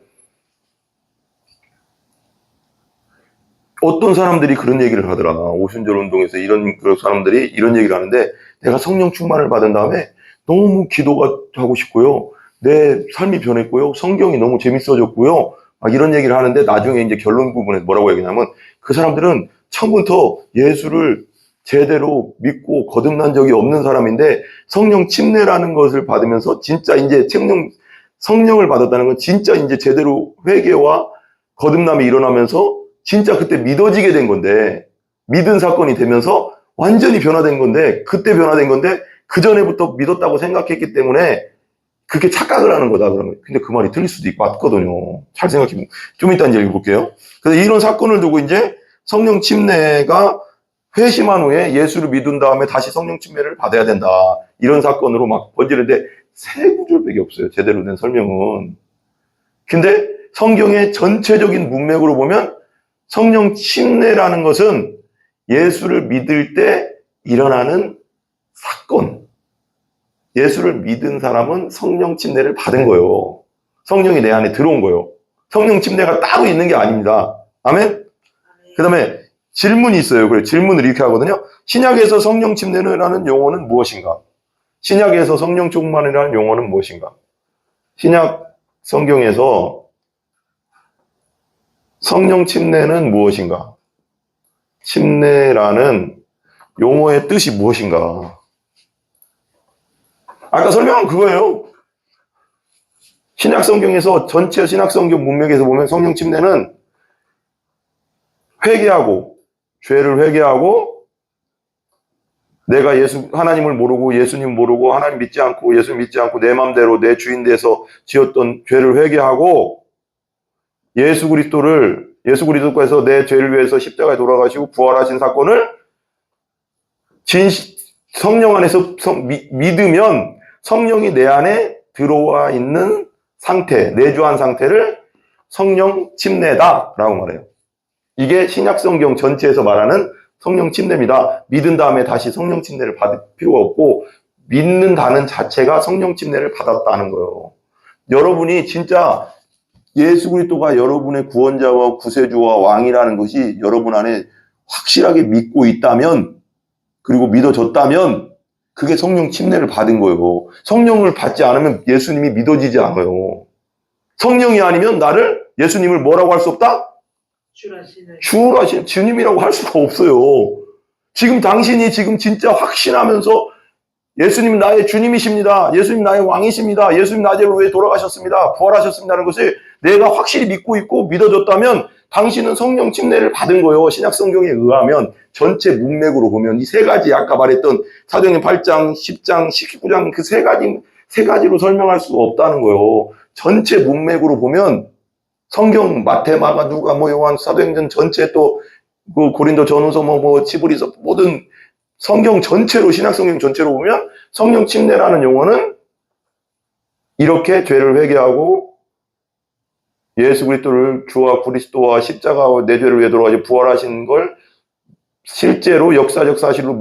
어떤 사람들이 그런 얘기를 하더라. 오순절 운동에서 그런 사람들이 이런 얘기를 하는데, 내가 성령 충만을 받은 다음에 너무 기도가 하고 싶고요. 내 삶이 변했고요. 성경이 너무 재밌어졌고요. 막 이런 얘기를 하는데, 나중에 이제 결론 부분에 뭐라고 얘기하냐면, 그 사람들은 처음부터 예수를 제대로 믿고 거듭난 적이 없는 사람인데, 성령 침례라는 것을 받으면서 진짜 이제 성령을 받았다는 건 진짜 이제 제대로 회개와 거듭남이 일어나면서 진짜 그때 믿어지게 된 건데, 믿은 사건이 되면서 완전히 변화된 건데, 그때 변화된 건데, 그전에부터 믿었다고 생각했기 때문에 그렇게 착각을 하는 거다, 그러면. 근데 그 말이 틀릴 수도 있고, 맞거든요. 잘 생각해보면. 좀 이따 이제 읽어볼게요. 그래서 이런 사건을 두고 이제 성령 침례가 회심한 후에 예수를 믿은 다음에 다시 성령 침례를 받아야 된다. 이런 사건으로 막 번지는데, 세 구절밖에 없어요. 제대로 된 설명은. 근데 성경의 전체적인 문맥으로 보면 성령 침례라는 것은 예수를 믿을 때 일어나는 사건. 예수를 믿은 사람은 성령 침례를 받은 거예요. 성령이 내 안에 들어온 거예요. 성령 침례가 따로 있는 게 아닙니다. 아멘? 그 다음에 질문이 있어요. 그래, 질문을 이렇게 하거든요. 신약에서 성령 침례라는 용어는 무엇인가? 신약에서 성령 충만이라는 용어는 무엇인가? 신약 성경에서 성령 침례는 무엇인가? 침례라는 용어의 뜻이 무엇인가? 아까 설명한 그거예요. 신약 성경에서, 전체 신약 성경 문맥에서 보면 성령 침례는 회개하고, 죄를 회개하고, 내가 하나님을 모르고, 예수님 모르고, 하나님 믿지 않고, 예수 믿지 않고, 내 맘대로 내 주인 돼서 지었던 죄를 회개하고, 예수 그리스도께서 내 죄를 위해서 십자가에 돌아가시고 부활하신 사건을 성령 안에서 믿으면, 성령이 내 안에 들어와 있는 상태, 내주한 상태를 성령 침례다라고 말해요. 이게 신약 성경 전체에서 말하는 성령 침례입니다. 믿은 다음에 다시 성령 침례를 받을 필요가 없고, 믿는다는 자체가 성령 침례를 받았다는 거예요. 여러분이 진짜 예수 그리스도가 여러분의 구원자와 구세주와 왕이라는 것이 여러분 안에 확실하게 믿고 있다면, 그리고 믿어졌다면, 그게 성령 침례를 받은 거예요. 성령을 받지 않으면 예수님이 믿어지지 않아요. 성령이 아니면 예수님을 뭐라고 할 수 없다? 주라신 주님이라고 할 수가 없어요. 지금 당신이 지금 진짜 확신하면서 예수님 나의 주님이십니다. 예수님 나의 왕이십니다. 예수님 나를 위해 돌아가셨습니다. 부활하셨습니다는 것을 내가 확실히 믿고 있고 믿어졌다면 당신은 성령 침례를 받은 거예요. 신약 성경에 의하면 전체 문맥으로 보면 이 세 가지, 아까 말했던 사도행전 8장, 10장, 19장 그 세 가지로 설명할 수 없다는 거예요. 전체 문맥으로 보면 성경 마태, 마가, 누가, 요한, 사도행전 전체, 또 그 고린도 전후서, 히브리서, 모든 성경 전체로, 신약 성경 전체로 보면 성령 침례라는 용어는 이렇게 죄를 회개하고 예수 그리스도를 주와 그리스도와 십자가와 내 죄를 위해 돌아가시 부활하신 걸 실제로 역사적 사실로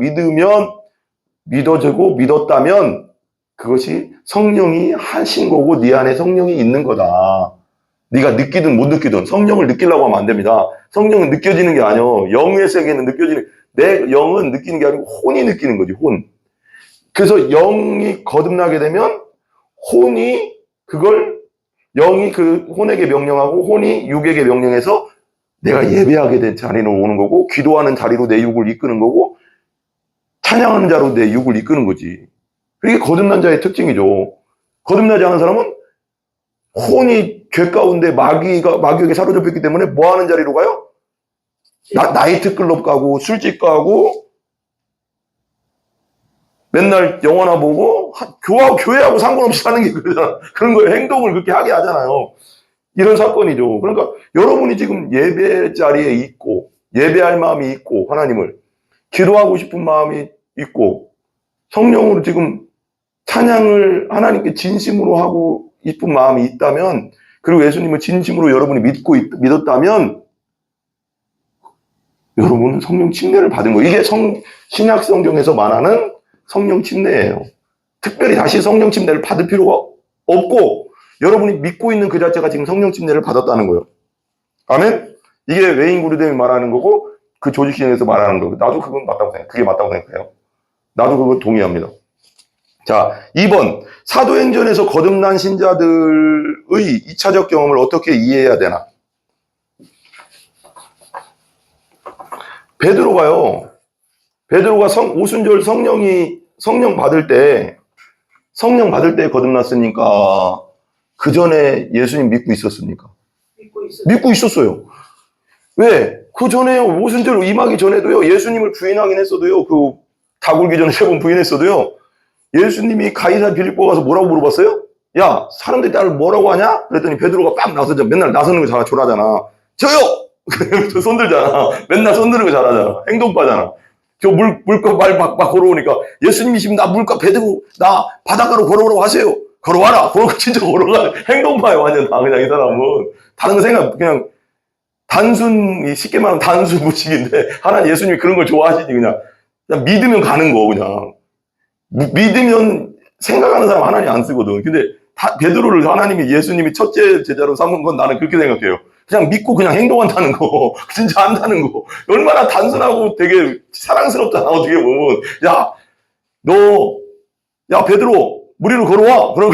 믿어지고 믿었다면 그것이 성령이 하신 거고 네 안에 성령이 있는 거다. 네가 느끼든 못 느끼든 성령을 느끼려고 하면 안 됩니다. 성령은 느껴지는 게 아니요. 영의 세계는 내 영은 느끼는 게 아니고 혼이 느끼는 거지, 혼. 그래서 영이 거듭나게 되면 영이 그 혼에게 명령하고 혼이 육에게 명령해서 내가 예배하게 된 자리로 오는 거고, 기도하는 자리로 내 육을 이끄는 거고, 찬양하는 자로 내 육을 이끄는 거지. 그게 거듭난 자의 특징이죠. 거듭나지 않은 사람은 혼이 죄 가운데 마귀에게 사로잡혔기 때문에 뭐 하는 자리로 가요? 나이트클럽 가고, 술집 가고, 맨날 영화나 보고, 교회하고 상관없이 사는 게 그러잖아. 그런 거예요. 행동을 그렇게 하게 하잖아요. 이런 사건이죠. 그러니까 여러분이 지금 예배 자리에 있고, 예배할 마음이 있고, 하나님을 기도하고 싶은 마음이 있고, 성령으로 지금 찬양을 하나님께 진심으로 하고 싶은 마음이 있다면, 그리고 예수님을 진심으로 여러분이 믿었다면, 여러분은 성령 침례를 받은 거예요. 이게 신약 성경에서 말하는 성령 침례예요. 특별히 다시 성령 침례를 받을 필요가 없고, 여러분이 믿고 있는 그 자체가 지금 성령 침례를 받았다는 거예요. 아멘? 이게 외인 구르뎀이 말하는 거고, 그 조직신에서 말하는 거고, 나도 그건 맞다고 생각해요. 그게 맞다고 생각해요. 나도 그거 동의합니다. 자, 2번. 사도행전에서 거듭난 신자들의 2차적 경험을 어떻게 이해해야 되나? 베드로가 오순절 성령 받을 때 거듭났으니까, 그 전에 예수님 믿고 있었습니까? 믿고 있었어요. 왜? 그 전에 오순절 임하기 전에도요, 예수님을 부인하긴 했어도요, 다 굴기 전에 3번 부인했어도요, 예수님이 가이사 빌립보 가서 뭐라고 물어봤어요? 야, 사람들이 나를 뭐라고 하냐? 그랬더니 베드로가 빡 나서죠. 맨날 나서는 거 잘하잖아. 저요! 저 손들잖아. 맨날 손드는 거 잘하잖아. 행동빠잖아. 저 물가 말 막 걸어오니까 예수님이 지금 나 물가 베드로 나 바닷가로 걸어오라고 하세요. 걸어와라. 진짜 걸어가. 행동파예요. 완전 다 그냥 이 사람은. 다른 거 생각 그냥 쉽게 말하면 단순 무식인데 하나님 예수님이 그런 걸 좋아하시지 그냥 믿으면 가는 거 그냥. 믿으면 생각하는 사람 하나님 안 쓰거든. 근데 베드로를 하나님이 예수님이 첫째 제자로 삼은 건 나는 그렇게 생각해요. 그냥 믿고 그냥 행동한다는 거, 진짜 한다는 거. 얼마나 단순하고 되게 사랑스럽잖아, 어떻게 보면. 야, 베드로, 물 위로 걸어와. 그러고,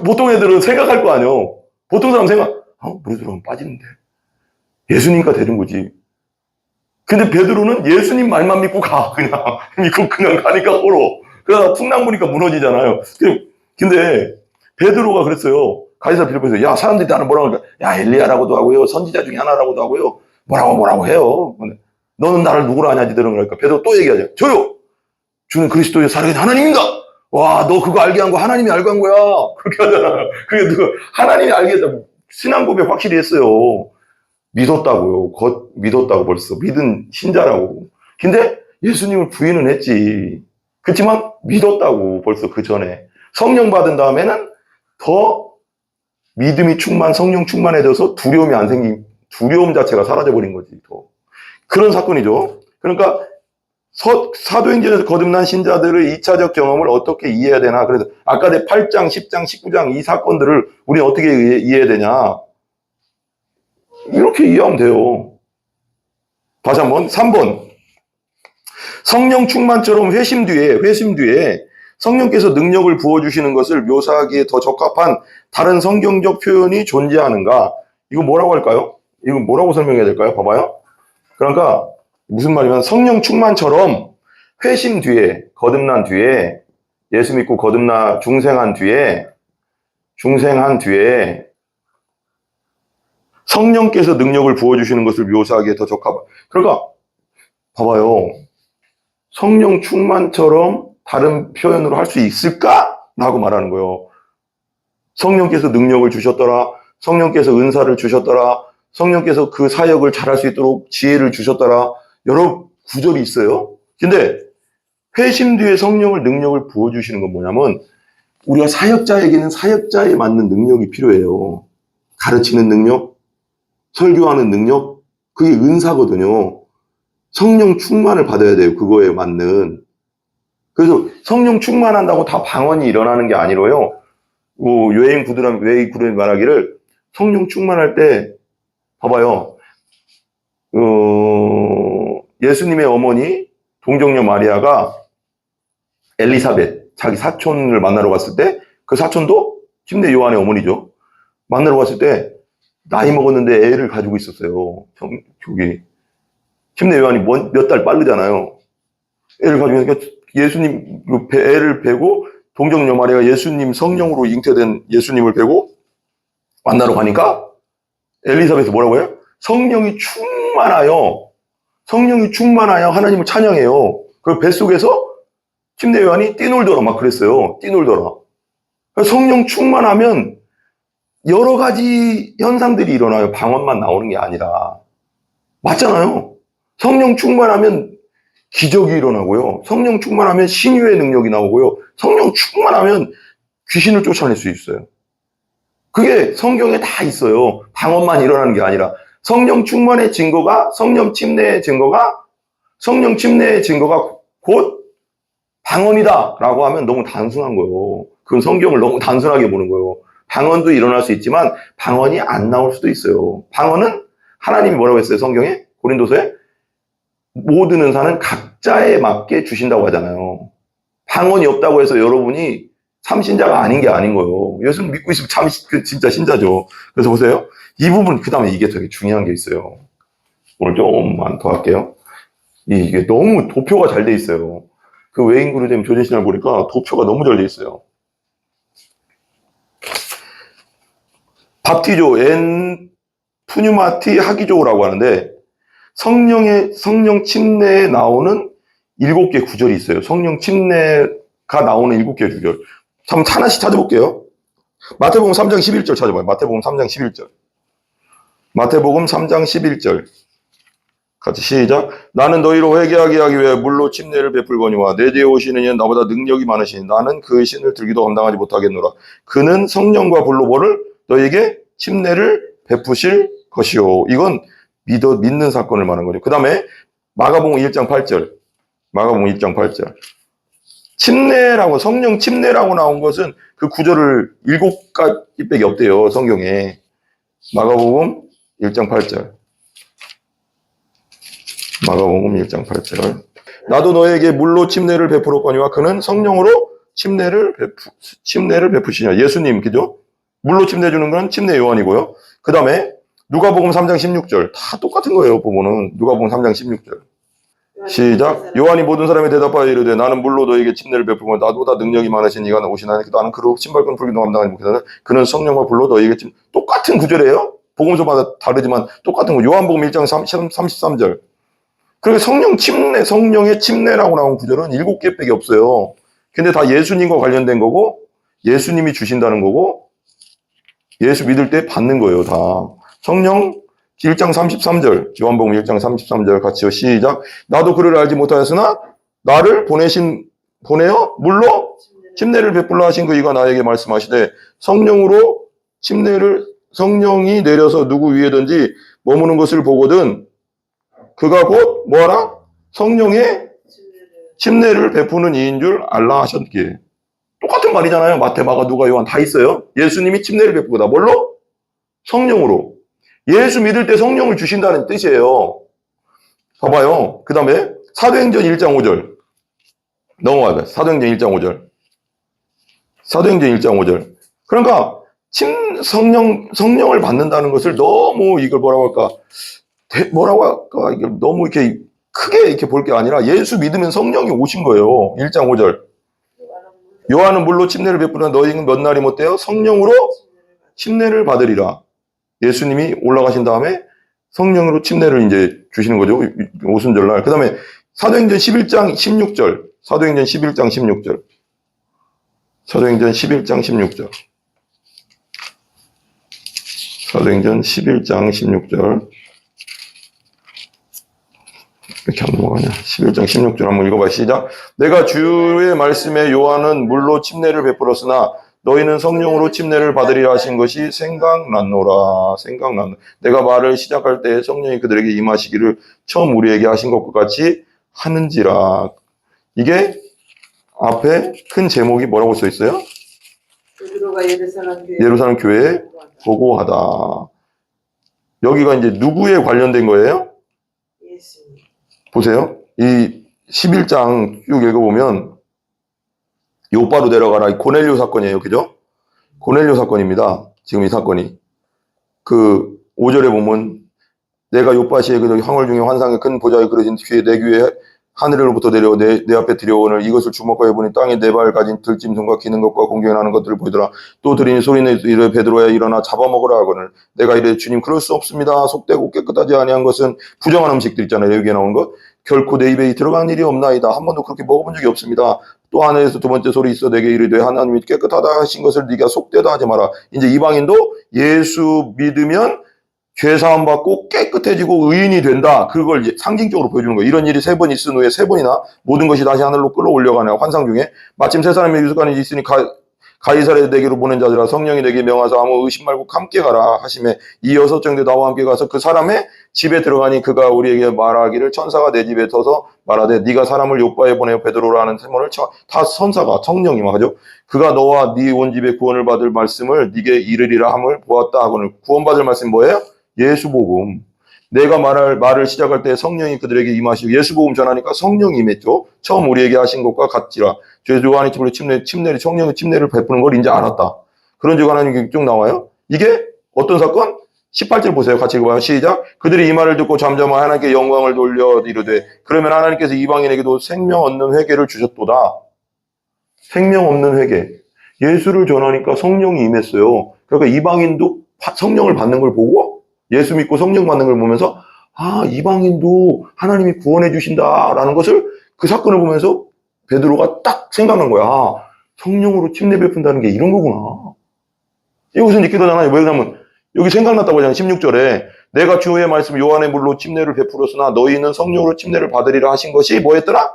보통 애들은 생각할 거 아니야. 보통 사람 물에 들어가면 빠지는데. 예수님과 되는 거지. 근데 베드로는 예수님 말만 믿고 가, 그냥. 믿고 그냥 가니까 걸어. 그러다 풍랑 부니까 무너지잖아요. 근데, 베드로가 그랬어요. 가이사 빌립보에서 야 사람들이 나를 뭐라고 할까? 야 엘리야라고도 하고요. 선지자 중에 하나라고도 하고요. 뭐라고 해요. 너는 나를 누구라 하냐 지들은 그러니까 베드로 또 얘기하죠. 저요. 주는 그리스도의 살아계신 하나님입니다. 와 너 그거 알게 한 거 하나님이 알게 한 거야. 그렇게 하잖아. 그게 하나님이 알게 했다. 신앙 고백 확실히 했어요. 믿었다고요. 믿었다고 벌써 믿은 신자라고. 근데 예수님을 부인은 했지. 그렇지만 믿었다고 벌써 그 전에 성령 받은 다음에는 더 믿음이 성령 충만해져서 두려움이 안 두려움 자체가 사라져버린 거지, 더. 그런 사건이죠. 그러니까, 사도행전에서 거듭난 신자들의 2차적 경험을 어떻게 이해해야 되나. 그래서, 아까 내 8장, 10장, 19장 이 사건들을 우리는 어떻게 이해해야 되냐. 이렇게 이해하면 돼요. 다시 한번, 3번. 성령 충만처럼 회심 뒤에 성령께서 능력을 부어주시는 것을 묘사하기에 더 적합한 다른 성경적 표현이 존재하는가? 이거 뭐라고 할까요? 이거 뭐라고 설명해야 될까요? 봐봐요. 그러니까 무슨 말이냐면 성령 충만처럼 회심 뒤에, 거듭난 뒤에, 예수 믿고 중생한 뒤에 성령께서 능력을 부어주시는 것을 묘사하기에 더 적합한. 그러니까 봐봐요. 성령 충만처럼 다른 표현으로 할 수 있을까? 라고 말하는 거예요. 성령께서 능력을 주셨더라. 성령께서 은사를 주셨더라. 성령께서 그 사역을 잘할 수 있도록 지혜를 주셨더라. 여러 구절이 있어요. 근데 회심 뒤에 능력을 부어주시는 건 뭐냐면 우리가 사역자에게는 사역자에 맞는 능력이 필요해요. 가르치는 능력, 설교하는 능력, 그게 은사거든요. 성령 충만을 받아야 돼요. 그거에 맞는. 그래서 성령 충만한다고 다 방언이 일어나는 게 아니로요. 외인 구름이 말하기를 성령 충만할 때 봐봐요. 예수님의 어머니 동정녀 마리아가 엘리사벳 자기 사촌을 만나러 갔을 때 그 사촌도 침례 요한의 어머니죠. 만나러 갔을 때 나이 먹었는데 애를 가지고 있었어요. 저기 침례 요한이 몇 달 빠르잖아요. 애를 가지고 있으니까 예수님 애를 베고 동정녀 마리아가 예수님 성령으로 잉태된 예수님을 베고 만나러 가니까 엘리사벳이 뭐라고 해요? 성령이 충만하여 하나님을 찬양해요. 그 뱃속에서 침대 요한이 뛰놀더라 막 그랬어요. 뛰놀더라. 성령 충만하면 여러 가지 현상들이 일어나요. 방언만 나오는 게 아니라. 맞잖아요. 성령 충만하면 기적이 일어나고요. 성령 충만하면 신유의 능력이 나오고요. 성령 충만하면 귀신을 쫓아낼 수 있어요. 그게 성경에 다 있어요. 방언만 일어나는 게 아니라. 성령 충만의 증거가, 성령 침례의 증거가 곧 방언이다 라고 하면 너무 단순한 거예요. 그건 성경을 너무 단순하게 보는 거예요. 방언도 일어날 수 있지만 방언이 안 나올 수도 있어요. 방언은 하나님이 뭐라고 했어요? 성경에? 고린도서에? 모든 은사는 각자에 맞게 주신다고 하잖아요. 방언이 없다고 해서 여러분이 참신자가 아닌 게 아닌 거예요. 예수 믿고 있으면 진짜 신자죠. 그래서 보세요. 이 부분, 그 다음에 이게 되게 중요한 게 있어요. 오늘 조금만 더 할게요. 이게 너무 도표가 잘 돼 있어요. 그 외인그루뎀 조진신을 보니까 도표가 너무 잘 돼 있어요. 밥티조, 푸뉴마티 하기조라고 하는데, 성령 침례에 나오는 7개 구절이 있어요. 성령 침례가 나오는 7개 구절. 하나씩 찾아볼게요. 마태복음 3장 11절 찾아봐요. 마태복음 3장 11절. 마태복음 3장 11절. 같이 시작. 나는 너희로 회개하게 하기 위해 물로 침례를 베풀거니와 내 뒤에 오시는 이는 나보다 능력이 많으시니 나는 그 신을 들기도 감당하지 못하겠노라. 그는 성령과 불로 뭐를 너희에게 침례를 베푸실 것이요. 이건 믿는 사건을 말하는 거죠. 그 다음에 마가복음 1장 8절. 마가복음 1장 8절. 침례라고, 성령 침례라고 나온 것은 그 구절을 7가지밖에 없대요. 성경에. 마가복음 1장 8절. 마가복음 1장 8절. 나도 너에게 물로 침례를 베풀었거니와 그는 성령으로 침례를 베푸시냐. 예수님, 그죠? 물로 침례 주는 건 침례 요한이고요. 그 다음에 누가복음 3장 16절. 다 똑같은 거예요, 보면은. 누가복음 3장 16절. 시작. 요한이 모든 사람에 대답하여 이르되 나는 물로 너에게 침례를 베풀고 나보다 능력이 많으신 이가 오시나니 나는 그로 신발끈 풀기도 감당하지 못하나 그는 성령과 불로 너에게 똑같은 구절이에요. 복음서마다 다르지만 똑같은 거. 요한복음 1장 33절. 그리고 성령의 침례라고 나온 구절은 7개밖에 없어요. 근데 다 예수님과 관련된 거고 예수님이 주신다는 거고 예수 믿을 때 받는 거예요. 다. 성령 1장 33절, 요한복음 1장 33절 같이요. 시작. 나도 그를 알지 못하였으나 나를 보내어 물로 침례를 베풀라 하신 그 이가 나에게 말씀하시되 성령이 내려서 누구 위에든지 머무는 것을 보거든 그가 곧 뭐하라? 성령의 침례를 베푸는 이인 줄 알라 하셨기에. 똑같은 말이잖아요. 마태, 마가, 누가, 요한 다 있어요. 예수님이 침례를 베푸다. 뭘로? 성령으로. 예수 믿을 때 성령을 주신다는 뜻이에요. 봐봐요. 그 다음에 사도행전 1장 5절. 넘어가요. 사도행전 1장 5절. 사도행전 1장 5절. 그러니까 성령을 받는다는 것을 너무 이걸 뭐라고 할까? 이게 너무 이렇게 크게 이렇게 볼 게 아니라 예수 믿으면 성령이 오신 거예요. 1장 5절. 요한은 물로 침례를 베푸나 너희는 몇 날이 못되어 성령으로 침례를 받으리라. 예수님이 올라가신 다음에 성령으로 침례를 이제 주시는 거죠. 오순절날. 그 다음에 사도행전 11장 16절. 사도행전 11장 16절. 사도행전 11장 16절. 사도행전 11장 16절. 이렇게 안 넘어가냐. 11장 16절 한번 읽어봐. 시작. 내가 주의 말씀에 요한은 물로 침례를 베풀었으나 너희는 성령으로 침례를 받으리라 하신 것이 생각났노라. 내가 말을 시작할 때 성령이 그들에게 임하시기를 처음 우리에게 하신 것과 같이 하는지라. 이게 앞에 큰 제목이 뭐라고 써 있어요? 예루살렘 교회에 보고하다. 여기가 이제 누구에 관련된 거예요? 예수님. 보세요. 이 11장 쭉 읽어보면 요바로 내려가라. 고넬료 사건이에요. 그죠? 고넬료 사건입니다. 지금 이 사건이. 그 5절에 보면 내가 요바시에 그 황홀 중에 환상에 큰 보좌에 그려진 뒤에 내 귀에 하늘로부터 내려 내 앞에 들여오늘 이것을 주먹과 해보니 땅에 네 발 가진 들짐승과 기는 것과 공경에 나는 것들을 보이더라. 또 들으니 소리내 이르 베드로야 일어나 잡아먹으라 하거늘 내가 이르 주님 그럴 수 없습니다. 속되고 깨끗하지 아니한 것은 부정한 음식들 있잖아요. 여기에 나온 것 결코 내 입에 들어간 일이 없나이다. 한 번도 그렇게 먹어본 적이 없습니다. 또 하늘에서 두 번째 소리 있어 내게 이르되 하나님이 깨끗하다 하신 것을 네가 속되다 하지 마라. 이제 이방인도 예수 믿으면 죄사함 받고 깨끗해지고 의인이 된다. 그걸 이제 상징적으로 보여주는 거예요. 이런 일이 3번 있은 후에 3번이나 모든 것이 다시 하늘로 끌어올려가네요. 환상 중에 마침 세 사람의 유숙관이 있으니 가이사랴 내게로 보낸 자들아 성령이 내게 명하사 아무 의심 말고 함께 가라 하심에 이 6정대 나와 함께 가서 그 사람의 집에 들어가니 그가 우리에게 말하기를 천사가 내 집에 서서 말하되 네가 사람을 요바에 보내어 베드로라 하는 세몬을 다 선사가 성령이 하죠. 그가 너와 네 온 집에 구원을 받을 말씀을 네게 이르리라 함을 보았다 하고는 구원받을 말씀 뭐예요? 예수복음. 내가 말을 시작할 때 성령이 그들에게 임하시고 예수복음 전하니까 성령이 임했죠. 처음 우리에게 하신 것과 같지라. 죄 요한의 집으로 침례를 성령의 침례를 베푸는 걸 이제 알았다. 그런 즉 하나님께 쭉 나와요. 이게 어떤 사건? 18절 보세요. 같이 읽어봐요. 시작. 그들이 이 말을 듣고 잠잠하 하나님께 영광을 돌려 이르되 그러면 하나님께서 이방인에게도 생명 얻는 회개를 주셨도다. 생명 없는 회개. 예수를 전하니까 성령이 임했어요. 그러니까 이방인도 성령을 받는 걸 보고 예수 믿고 성령 받는 걸 보면서 아 이방인도 하나님이 구원해 주신다라는 것을 그 사건을 보면서 베드로가 딱 생각난 거야. 아, 성령으로 침례 베푼다는 게 이런 거구나. 이것은 이렇게 되잖아요. 왜 그러냐면 여기 생각났다고 하잖아요. 16절에 내가 주의 말씀 요한의 물로 침례를 베풀었으나 너희는 성령으로 침례를 받으리라 하신 것이 뭐였더라?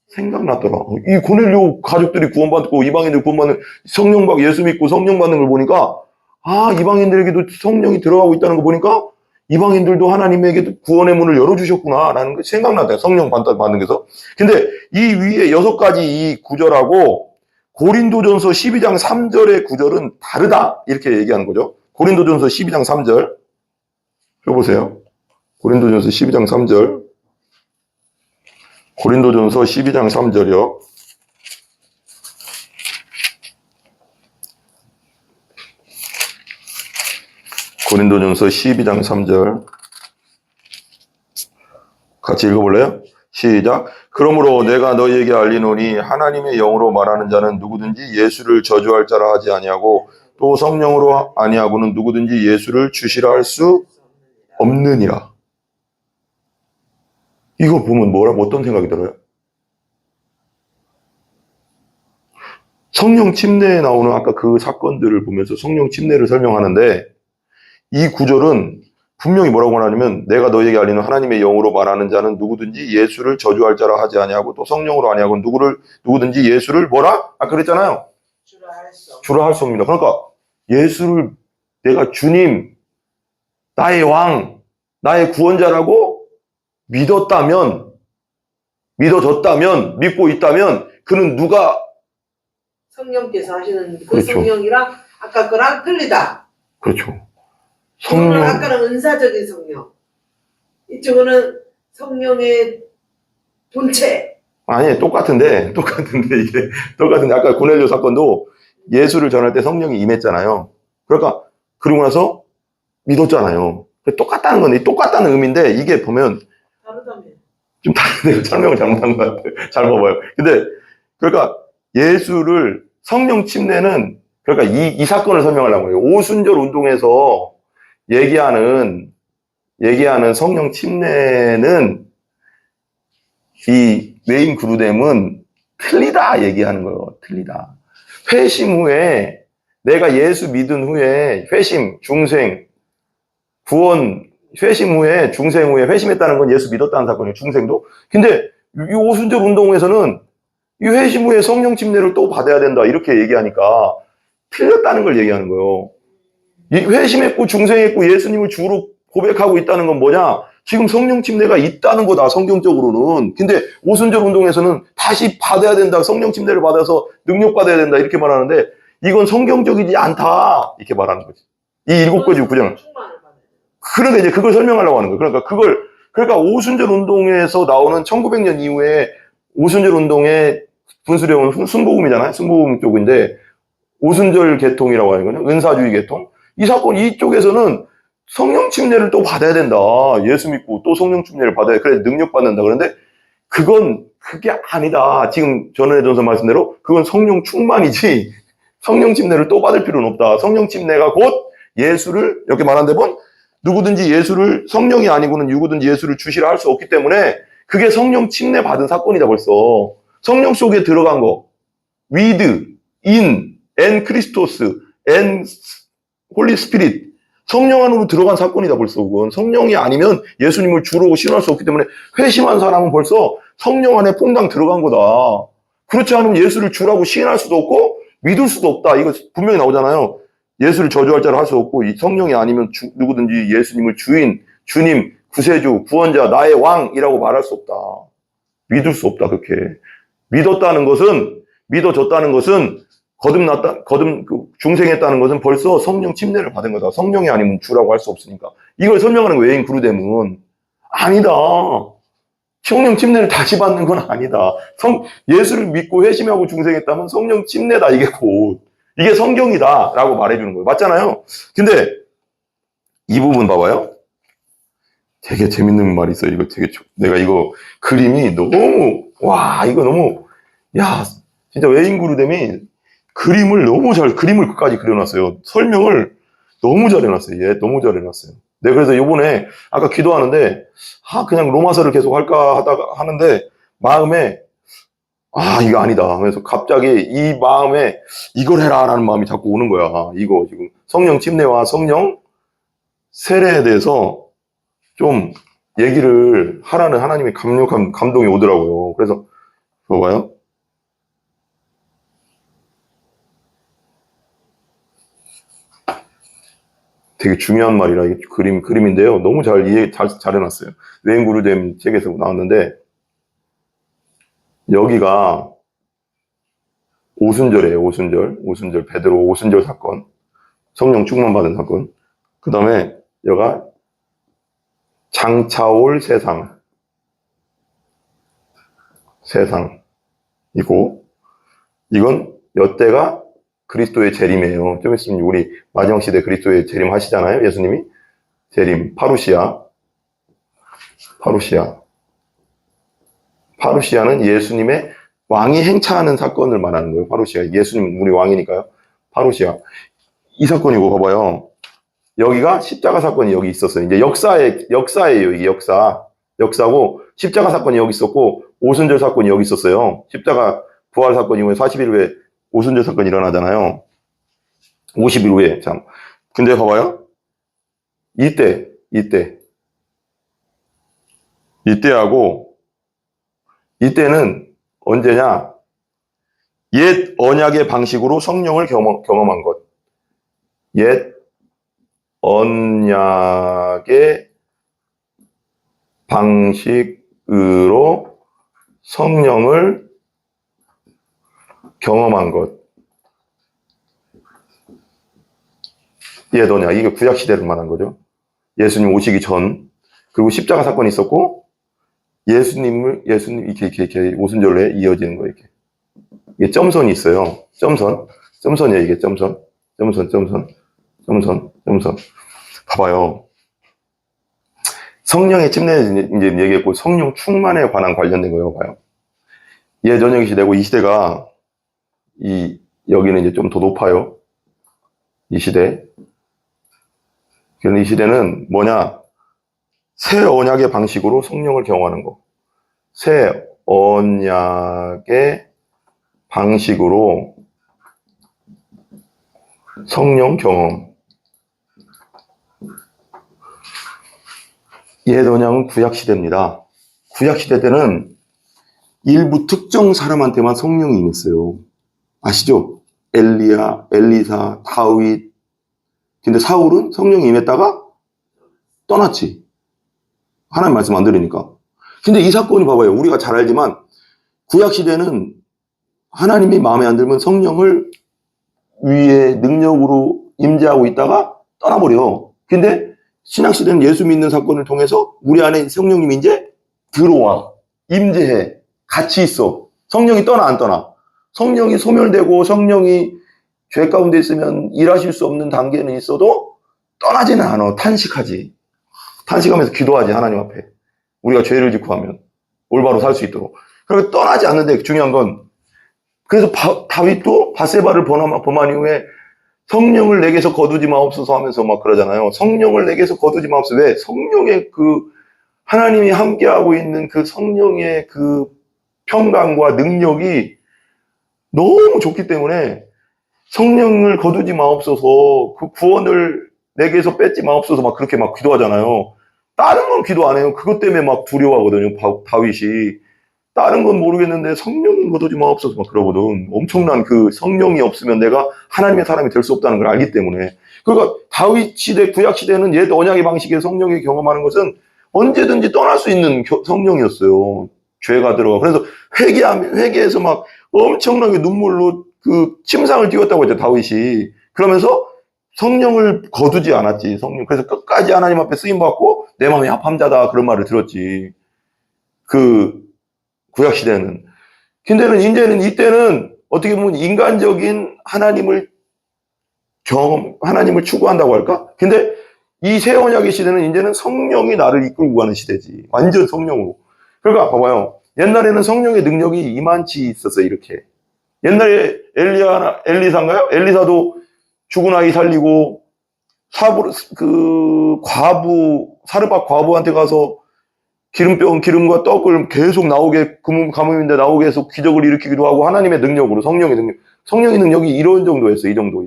생각났더라. 이 고넬료 가족들이 구원받고 이방인들 구원받는 성령 받고 예수 믿고 성령 받는 걸 보니까 아 이방인들에게도 성령이 들어가고 있다는 거 보니까 이방인들도 하나님에게도 구원의 문을 열어주셨구나 라는 게 생각났대요. 성령 받는 게서. 근데 이 위에 6가지 이 구절하고 고린도전서 12장 3절의 구절은 다르다 이렇게 얘기하는 거죠. 고린도전서 12장 3절 펴보세요. 고린도전서 12장 3절 고린도전서 12장 3절이요. 고린도전서 12장 3절 같이 읽어볼래요? 시작. 그러므로 내가 너희에게 알리노니 하나님의 영으로 말하는 자는 누구든지 예수를 저주할 자라 하지 아니하고 또 성령으로 아니하고는 누구든지 예수를 주시라 할 수 없느니라. 이거 보면 어떤 생각이 들어요? 성령 침례에 나오는 아까 그 사건들을 보면서 성령 침례를 설명하는데 이 구절은 분명히 뭐라고 하냐면 내가 너희에게 알리는 하나님의 영으로 말하는 자는 누구든지 예수를 저주할 자라 하지 아니하고 또 성령으로 아니하고 누구든지 예수를 뭐라? 아까 그랬잖아요. 주라 할 수 없습니다. 그러니까 예수를 내가 주님, 나의 왕, 나의 구원자라고 믿었다면, 믿고 있다면 그는 누가 성령께서 하시는 그 그렇죠. 성령이랑 아까 거랑 틀리다. 그렇죠. 성령 아까는 은사적인 성령, 이쪽은 성령의 본체. 아니 똑같은데 이게 똑같은데 아까 고넬료 사건도 예수를 전할 때 성령이 임했잖아요. 그러니까 그러고 나서 믿었잖아요. 똑같다는 건데 똑같다는 의미인데 이게 보면 다르다며. 좀 다른데 설명을 잘못한 것 같아요. 잘 봐봐요. 근데 그러니까 예수를 성령 침례는 그러니까 이 사건을 설명하려고 해요. 오순절 운동에서 얘기하는 성령 침례는 이 메인 그루뎀은 틀리다 얘기하는 거예요. 틀리다. 회심 후에 내가 예수 믿은 후에 회심, 중생, 구원, 회심 후에 중생 후에 회심했다는 건 예수 믿었다는 사건이에요. 중생도. 근데 이 오순절 운동에서는 이 회심 후에 성령 침례를 또 받아야 된다 이렇게 얘기하니까 틀렸다는 걸 얘기하는 거예요. 이 회심했고 중생했고 예수님을 주로 고백하고 있다는 건 뭐냐? 지금 성령 침례가 있다는 거다, 성경적으로는. 근데 오순절 운동에서는 다시 받아야 된다, 성령 침례를 받아서 능력 받아야 된다 이렇게 말하는데 이건 성경적이지 않다 이렇게 말하는 거지. 이 7가지 구절. 그런데 이제 그걸 설명하려고 하는 거예요. 그러니까 오순절 운동에서 나오는 1900년 이후에 오순절 운동의 분수령은 순복음이잖아요. 순복음 쪽인데 오순절 계통이라고 하는 거는 은사주의 계통. 이 사건 이쪽에서는 성령 침례를 또 받아야 된다. 예수 믿고 또 성령 침례를 받아야 그래 능력 받는다. 그런데 그게 아니다. 지금 전해전서 말씀대로 그건 성령 충만이지 성령 침례를 또 받을 필요는 없다. 성령 침례가 곧 예수를, 이렇게 말한 데본 누구든지 예수를, 성령이 아니고는 누구든지 예수를 주시라 할 수 없기 때문에 그게 성령 침례 받은 사건이다 벌써. 성령 속에 들어간 거. with, in, and 크리스토스, and 홀리 스피릿. 성령 안으로 들어간 사건이다 벌써. 그건 성령이 아니면 예수님을 주로 신뢰할 수 없기 때문에 회심한 사람은 벌써 성령 안에 퐁당 들어간 거다. 그렇지 않으면 예수를 주라고 시인할 수도 없고 믿을 수도 없다. 이거 분명히 나오잖아요. 예수를 저주할 자를 할 수 없고 성령이 아니면 누구든지 예수님을 주인, 주님, 구세주, 구원자, 나의 왕이라고 말할 수 없다. 믿을 수 없다. 그렇게 믿었다는 것은, 믿어졌다는 것은, 중생했다는 것은 벌써 성령 침례를 받은 거다. 성령이 아니면 주라고 할 수 없으니까. 이걸 설명하는 외인 구르뎀은 아니다. 성령 침례를 다시 받는 건 아니다. 예수를 믿고 회심하고 중생했다면 성령 침례다. 이게 곧. 이게 성경이다. 라고 말해주는 거예요. 맞잖아요. 근데 이 부분 봐봐요. 되게 재밌는 말이 있어요. 이거 내가 이거 그림이 너무, 이거 너무, 진짜 외인 구르뎀이 그림을 끝까지 그려놨어요. 설명을 너무 잘 해놨어요. 얘 너무 잘 해놨어요. 네, 그래서 요번에 아까 기도하는데 그냥 로마서를 계속 할까 하는데 마음에 이거 아니다. 그래서 갑자기 이 마음에 이걸 해라라는 마음이 자꾸 오는 거야. 이거 지금 성령 침례와 성령 세례에 대해서 좀 얘기를 하라는 하나님의 강력한 감동이 오더라고요. 그래서 봐봐요. 되게 중요한 말이라 이게 그림인데요. 너무 잘 해놨어요. 외인 구르뎀 책에서 나왔는데 여기가 오순절이에요. 오순절 베드로 오순절 사건, 성령 충만 받은 사건. 그 다음에 여기가 장차올 세상이고 이건 여때가 그리스도의 재림이에요. 좀 있으면 우리 마지막 시대 그리스도의 재림 하시잖아요. 예수님이 재림, 파루시아는 예수님의 왕이 행차하는 사건을 말하는 거예요. 파루시아. 예수님 우리 왕이니까요. 파루시아. 이 사건이고 봐봐요. 여기가 십자가 사건이 여기 있었어요. 이제 역사예요. 이게 역사고 십자가 사건이 여기 있었고 오순절 사건이 여기 있었어요. 십자가 부활 사건이 후에 40일 후에 오순절 사건이 일어나잖아요. 50일 후에. 참. 근데 봐봐요. 이때는 언제냐? 옛 언약의 방식으로 성령을 경험한 것. 옛 언약의 방식으로 성령을 경험한 것. 옛 언약. 이게 구약 시대를 말한 거죠. 예수님 오시기 전. 그리고 십자가 사건이 있었고, 예수님 이렇게 오순절에 이어지는 거예요. 이게 점선이 있어요. 점선이에요. 이게 점선. 봐봐요. 성령의 침례 이제 얘기했고 성령 충만에 관한 관련된 거예요. 봐요. 예전의 시대고 이 시대가 여기는 이제 좀 더 높아요. 이 시대. 그런데 이 시대는 뭐냐? 새 언약의 방식으로 성령을 경험하는 거. 새 언약의 방식으로 성령 경험. 옛 언약은 구약 시대입니다. 구약 시대 때는 일부 특정 사람한테만 성령이 임했어요. 아시죠? 엘리야, 엘리사, 다윗. 근데 사울은 성령이 임했다가 떠났지. 하나님 말씀 안 들으니까. 근데 이 사건이 봐봐요. 우리가 잘 알지만 구약 시대는 하나님이 마음에 안 들면 성령을 위에 능력으로 임재하고 있다가 떠나버려. 근데 신약 시대는 예수 믿는 사건을 통해서 우리 안에 성령님이 이제 들어와. 임재해. 같이 있어. 성령이 떠나 안 떠나. 성령이 소멸되고 성령이 죄 가운데 있으면 일하실 수 없는 단계는 있어도 떠나지는 않아. 탄식하지. 탄식하면서 기도하지. 하나님 앞에. 우리가 죄를 짓고 하면. 올바로 살 수 있도록. 그러니까 떠나지 않는데 중요한 건, 그래서 다윗도 밧세바를 범한 이후에 성령을 내게서 거두지 마옵소서 하면서 막 그러잖아요. 성령을 내게서 거두지 마옵소서. 왜? 성령의 하나님이 함께하고 있는 그 성령의 그 평강과 능력이 너무 좋기 때문에 성령을 거두지 마옵소서, 그 구원을 내게서 뺏지 마옵소서 막 그렇게 막 기도하잖아요. 다른 건 기도 안 해요. 그것 때문에 막 두려워하거든요, 다윗이. 다른 건 모르겠는데 성령을 거두지 마옵소서 막 그러거든. 엄청난 그 성령이 없으면 내가 하나님의 사람이 될 수 없다는 걸 알기 때문에. 그러니까 다윗 시대, 구약 시대는 옛 언약의 방식의 성령이 경험하는 것은 언제든지 떠날 수 있는 성령이었어요. 죄가 들어가. 그래서 회개해서 막 엄청나게 눈물로 그 침상을 띄웠다고 했죠, 다윗이. 그러면서 성령을 거두지 않았지, 성령. 그래서 끝까지 하나님 앞에 쓰임받고 내 마음이 합함자다 그런 말을 들었지. 그 구약 시대는. 근데는 이때는 어떻게 보면 인간적인 하나님을 추구한다고 할까? 근데 이 새 언약의 시대는 이제는 성령이 나를 이끌고 가는 시대지. 완전 성령으로. 그러니까 봐봐요. 옛날에는 성령의 능력이 이만치 있었어요, 이렇게. 옛날에 엘리사인가요? 엘리사도 죽은 아이 살리고, 사르밧 과부한테 가서 기름과 떡을 계속 나오게, 가뭄인데 나오게 해서 기적을 일으키기도 하고, 하나님의 능력으로, 성령의 능력이 이런 정도였어요, 이 정도.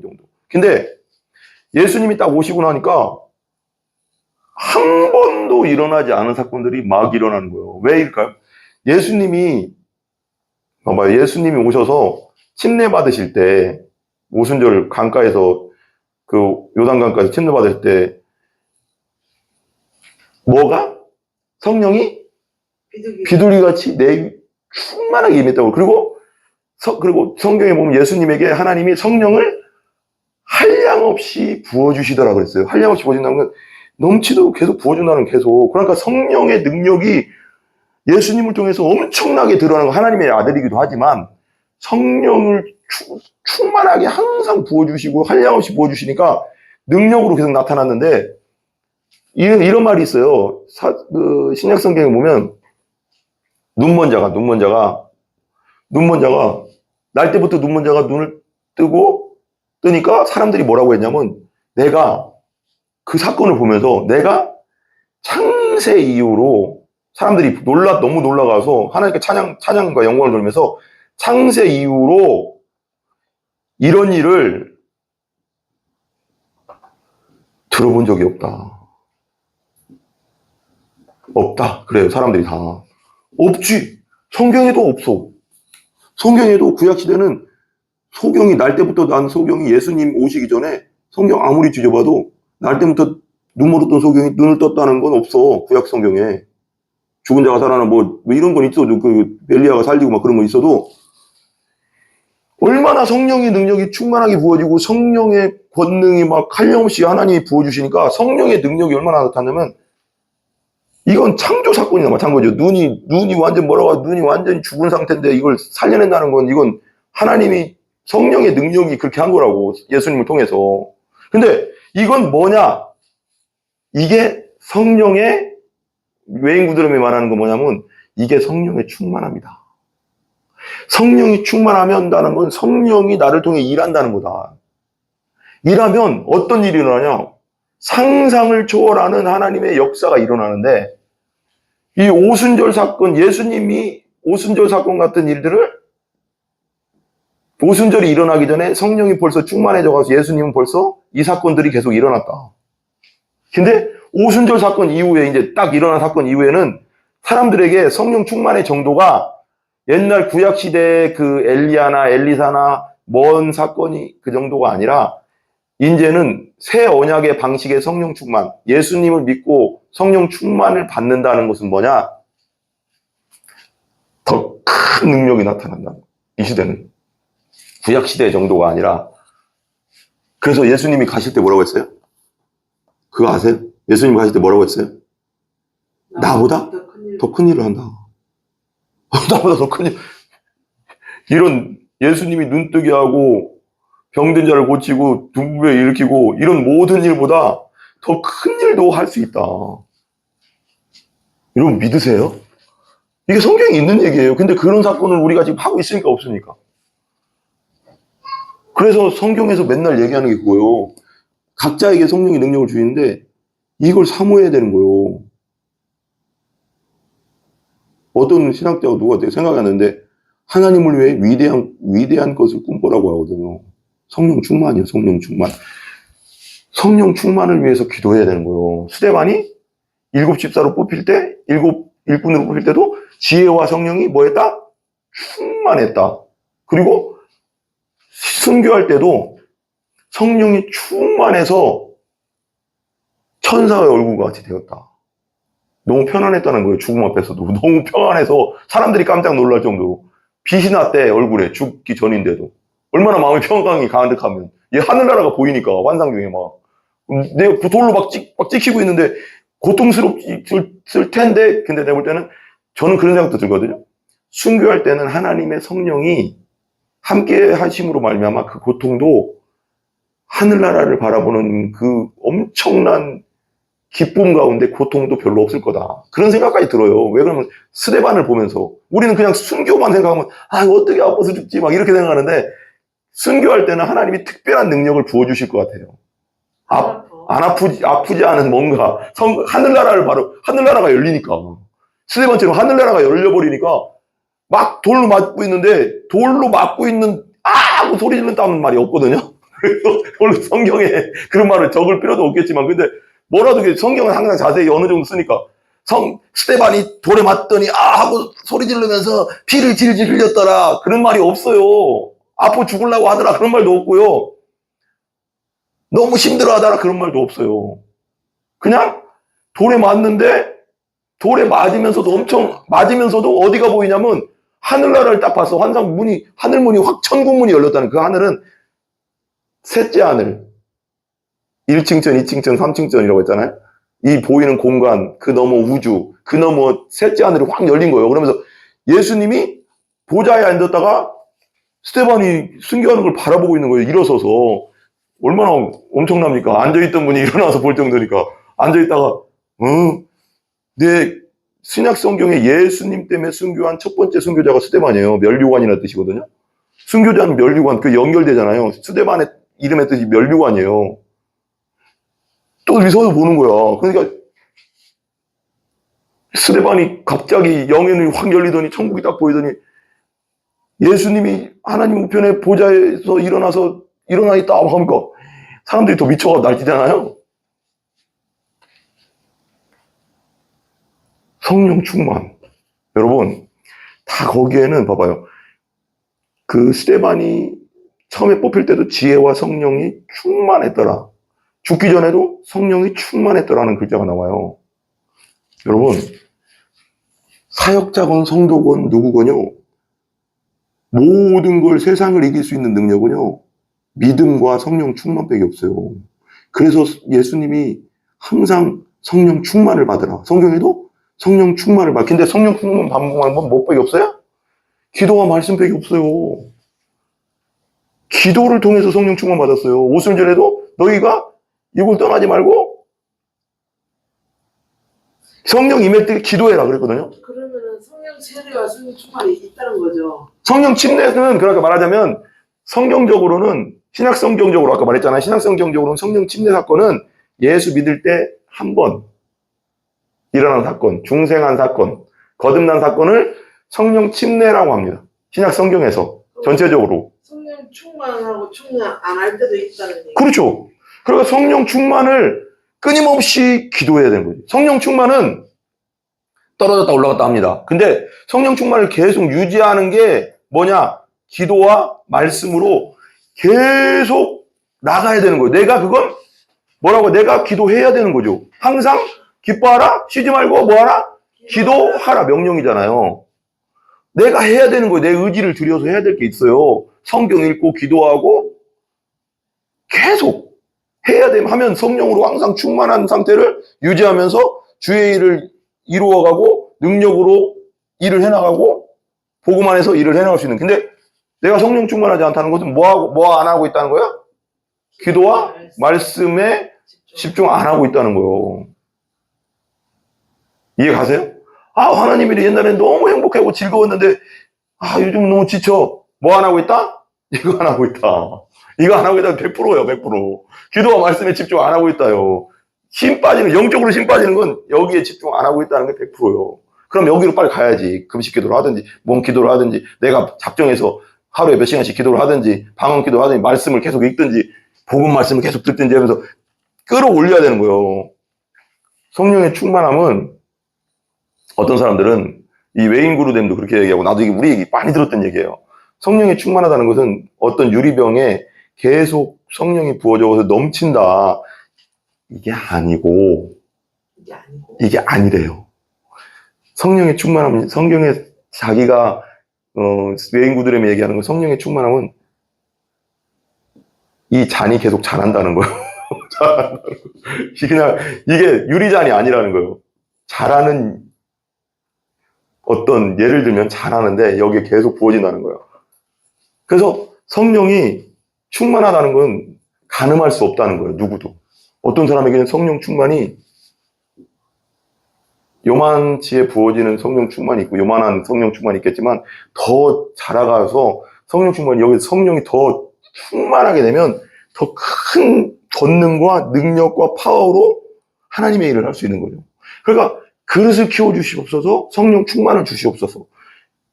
근데 예수님이 딱 오시고 나니까 한 번도 일어나지 않은 사건들이 막 일어나는 거예요. 왜일까요? 예수님이 오셔서 침례 받으실 때, 오순절 강가에서, 요단 강가에서 침례 받으실 때, 성령이 비둘기같이 충만하게 임했다고. 그리고 성경에 보면 예수님에게 하나님이 성령을 한량없이 부어주시더라 그랬어요. 한량없이 부어준다는 건 넘치도록 계속 부어준다는 계속. 그러니까 성령의 능력이 예수님을 통해서 엄청나게 드러나는 거. 하나님의 아들이기도 하지만 성령을 충만하게 항상 부어주시고 한량없이 부어주시니까 능력으로 계속 나타났는데, 이런 말이 있어요. 신약 성경에 보면 눈먼 자가 날 때부터 눈먼 자가 눈을 뜨니까 사람들이 뭐라고 했냐면, 내가 그 사건을 보면서 내가 창세 이후로 사람들이 너무 놀라가서 하나님께 찬양과 영광을 돌리면서 창세 이후로 이런 일을 들어본 적이 없다. 그래요, 사람들이 다. 없지. 성경에도 없어. 성경에도 구약시대는 날 때부터 난 소경이 예수님 오시기 전에 성경 아무리 뒤져봐도 날 때부터 눈 멀었던 소경이 눈을 떴다는 건 없어. 구약 성경에. 죽은 자가 살아나 뭐 이런 건 있어도, 엘리야가 살리고 막 그런 건 있어도, 얼마나 성령의 능력이 충만하게 부어지고 성령의 권능이 막 한량없이 하나님이 부어주시니까 성령의 능력이 얼마나 나타나면, 이건 창조 사건이나 마찬가지죠. 눈이 완전히 죽은 상태인데 이걸 살려낸다는 건, 이건 하나님이 성령의 능력이 그렇게 한 거라고, 예수님을 통해서. 근데 이건 뭐냐? 이게 성령의, 외인구드름이 말하는 건 뭐냐면, 이게 성령의 충만함이다. 성령이 충만하면다는 건 성령이 나를 통해 일한다는 거다. 일하면 어떤 일이 일어나냐? 상상을 초월하는 하나님의 역사가 일어나는데, 이 오순절 사건, 예수님이 오순절 사건 같은 일들을, 오순절이 일어나기 전에 성령이 벌써 충만해져가서 예수님은 벌써 이 사건들이 계속 일어났다. 근데 오순절 사건 이후에, 이제 딱 일어난 사건 이후에는 사람들에게 성령 충만의 정도가 옛날 구약시대의 엘리야나 엘리사나 먼 사건이 그 정도가 아니라, 이제는 새 언약의 방식의 성령 충만, 예수님을 믿고 성령 충만을 받는다는 것은 뭐냐? 더 큰 능력이 나타난다. 이 시대는. 구약시대 정도가 아니라. 그래서 예수님이 가실 때 뭐라고 했어요? 그거 아세요? 예수님 가실 때 뭐라고 했어요? 나보다 더 큰 일을 한다. 나보다 더 큰 일. 이런 예수님이 눈뜨게 하고 병든 자를 고치고 둥부에 일으키고 이런 모든 일보다 더 큰 일도 할 수 있다. 여러분 믿으세요? 이게 성경에 있는 얘기예요. 근데 그런 사건을 우리가 지금 하고 있으니까 없으니까. 그래서 성경에서 맨날 얘기하는 게 그거예요. 각자에게 성령이 능력을 주시는데 이걸 사모해야 되는 거예요. 어떤 신학자가 누가 생각이 났는데 하나님을 위해 위대한 것을 꿈꾸라고 하거든요. 성령 충만이요, 성령 충만. 성령 충만을 위해서 기도해야 되는 거예요. 스데반이 일곱 집사로 뽑힐 때, 일꾼으로 뽑힐 때도 지혜와 성령이 뭐했다? 충만했다. 그리고 순교할 때도 성령이 충만해서 천사의 얼굴 같이 되었다. 너무 편안했다는 거예요. 죽음 앞에서도. 너무 평안해서 사람들이 깜짝 놀랄 정도로. 빛이 났대, 얼굴에. 죽기 전인데도. 얼마나 마음이 평강이 가득하면. 얘 하늘나라가 보이니까, 환상 중에 막. 내가 돌로 막 찍히고 있는데, 고통스럽을 텐데, 근데 내가 볼 때는, 저는 그런 생각도 들거든요. 순교할 때는 하나님의 성령이 함께 하심으로 말미암아 그 고통도 하늘나라를 바라보는 그 엄청난 기쁨 가운데 고통도 별로 없을 거다. 그런 생각까지 들어요. 왜 그러면 스데반을 보면서 우리는 그냥 순교만 생각하면 어떻게 아파서 죽지 막 이렇게 생각하는데 순교할 때는 하나님이 특별한 능력을 부어주실 것 같아요. 아프지 않은 뭔가 하늘나라가 열리니까 스데반처럼 하늘나라가 열려버리니까 막 돌로 맞고 있는데 돌로 맞고 있는 하고 소리 지른다는 말이 없거든요. 그래서 성경에 그런 말을 적을 필요도 없겠지만 근데 뭐라도 성경은 항상 자세히 어느 정도 쓰니까 스데반이 돌에 맞더니 하고 소리 지르면서 피를 질질 흘렸더라 그런 말이 없어요. 아파 죽으려고 하더라 그런 말도 없고요. 너무 힘들어하더라 그런 말도 없어요. 그냥 돌에 맞는데 돌에 맞으면서도 어디가 보이냐면 하늘나라를 딱 봤어. 하늘문이 확 천국문이 열렸다는 그 하늘은 셋째 하늘 1층천, 2층천, 3층천이라고 했잖아요. 이 보이는 공간, 그 너머 우주, 그 너머 셋째 하늘이 확 열린 거예요. 그러면서 예수님이 보좌에 앉았다가 스데반이 순교하는 걸 바라보고 있는 거예요. 일어서서. 얼마나 엄청납니까? 앉아있던 분이 일어나서 볼 정도니까. 앉아있다가 내 신약 성경에 예수님 때문에 순교한 첫 번째 순교자가 스데반이에요. 면류관이라는 뜻이거든요. 순교자는 면류관, 그 연결되잖아요. 스데반의 이름의 뜻이 면류관이에요. 또 미소도 보는 거야. 그러니까 스데반이 갑자기 영혼이 확 열리더니 천국이 딱 보이더니 예수님이 하나님 우편에 보좌에서 일어나 있다 하니까 사람들이 더 미쳐가 날뛰잖아요. 성령 충만. 여러분, 다 거기에는 봐봐요. 그 스데반이 처음에 뽑힐 때도 지혜와 성령이 충만했더라. 죽기 전에도 성령이 충만했더라는 글자가 나와요. 여러분, 사역자건 성도건 누구건요. 모든 걸 세상을 이길 수 있는 능력은요. 믿음과 성령 충만밖에 없어요. 그래서 예수님이 항상 성령 충만을 받으라. 성경에도 성령 충만을 받. 근데 성령 충만 반복하는 건 뭐밖에 없어요? 기도와 말씀밖에 없어요. 기도를 통해서 성령 충만 받았어요. 오순절에도 너희가 이걸 떠나지 말고 성령 임할 때 기도해라 그랬거든요. 그러면은 성령 세례와 성령 충만이 있다는 거죠. 성령 침례는 그러니까 말하자면 성경적으로는 신약 성경적으로 아까 말했잖아요. 신약 성경적으로는 성령 침례 사건은 예수 믿을 때 한 번 일어난 사건, 중생한 사건, 거듭난 사건을 성령 침례라고 합니다. 신약 성경에서 전체적으로. 성령 충만하고 충만 안 할 때도 있다는 얘기. 그렇죠. 그러니까 성령 충만을 끊임없이 기도해야 되는 거죠. 성령 충만은 떨어졌다 올라갔다 합니다. 근데 성령 충만을 계속 유지하는 게 뭐냐? 기도와 말씀으로 계속 나가야 되는 거예요. 내가 그건 뭐라고? 내가 기도해야 되는 거죠. 항상 기뻐하라, 쉬지 말고 뭐하라? 기도하라 명령이잖아요. 내가 해야 되는 거예요. 내 의지를 들여서 해야 될 게 있어요. 성경 읽고 기도하고 계속 해야 하면 성령으로 항상 충만한 상태를 유지하면서 주의 일을 이루어가고 능력으로 일을 해나가고 복음 안에서 일을 해나갈 수 있는. 근데 내가 성령 충만하지 않다는 것은 뭐 안 하고 있다는 거야? 기도와 말씀에 집중 안 하고 있다는 거예요. 이해 가세요? 아, 하나님이 옛날엔 너무 행복하고 즐거웠는데, 아, 요즘 너무 지쳐. 뭐 안 하고 있다? 이거 안 하고 있다. 이거 안 하고 있다. 100%예요, 100%. 기도와 말씀에 집중 안 하고 있다요. 영적으로 힘 빠지는 건 여기에 집중 안 하고 있다는 게 100%예요. 그럼 여기로 빨리 가야지. 금식 기도를 하든지, 몸 기도를 하든지, 내가 작정해서 하루에 몇 시간씩 기도를 하든지, 방언 기도를 하든지, 말씀을 계속 읽든지, 복음 말씀을 계속 듣든지 하면서 끌어올려야 되는 거예요. 성령의 충만함은 어떤 사람들은 이 외인 그루뎀도 그렇게 얘기하고, 나도 이게 우리 얘기 많이 들었던 얘기예요. 성령이 충만하다는 것은 어떤 유리병에 계속 성령이 부어져서 넘친다. 이게 아니고, 이게 아니래요. 성령의 충만함은, 성경에 자기가, 외인 그루뎀이 얘기하는 건 성령의 충만함은 이 잔이 계속 자란다는 거예요. 자란다는 거예요. 그냥 이게 유리잔이 아니라는 거예요. 자라는 어떤 예를 들면 자라는데 여기에 계속 부어진다는 거예요. 그래서 성령이 충만하다는 건 가늠할 수 없다는 거예요. 누구도. 어떤 사람에게는 성령 충만이 요만치에 부어지는 성령 충만이 있고 요만한 성령 충만이 있겠지만 더 자라가서 성령 충만이 여기 성령이 더 충만하게 되면 더 큰 권능과 능력과 파워로 하나님의 일을 할 수 있는 거죠. 그러니까 그릇을 키워주시옵소서, 성령 충만을 주시옵소서.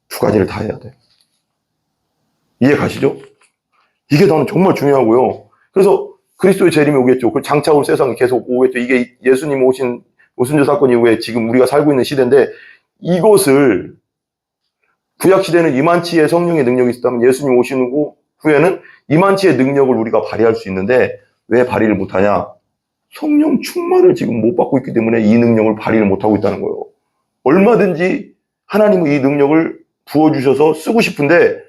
두 가지를 다 해야 돼요. 이해 가시죠? 이게 나는 정말 중요하고요. 그래서 그리스도의 재림이 오겠죠. 그 장차올 세상이 계속 오겠죠. 이게 예수님 오신 오순절 사건 이후에 지금 우리가 살고 있는 시대인데, 이것을 구약시대는 이만치의 성령의 능력이 있었다면 예수님 오신 후에는 이만치의 능력을 우리가 발휘할 수 있는데 왜 발휘를 못하냐? 성령 충만을 지금 못 받고 있기 때문에 이 능력을 발휘를 못하고 있다는 거예요. 얼마든지 하나님은 이 능력을 부어주셔서 쓰고 싶은데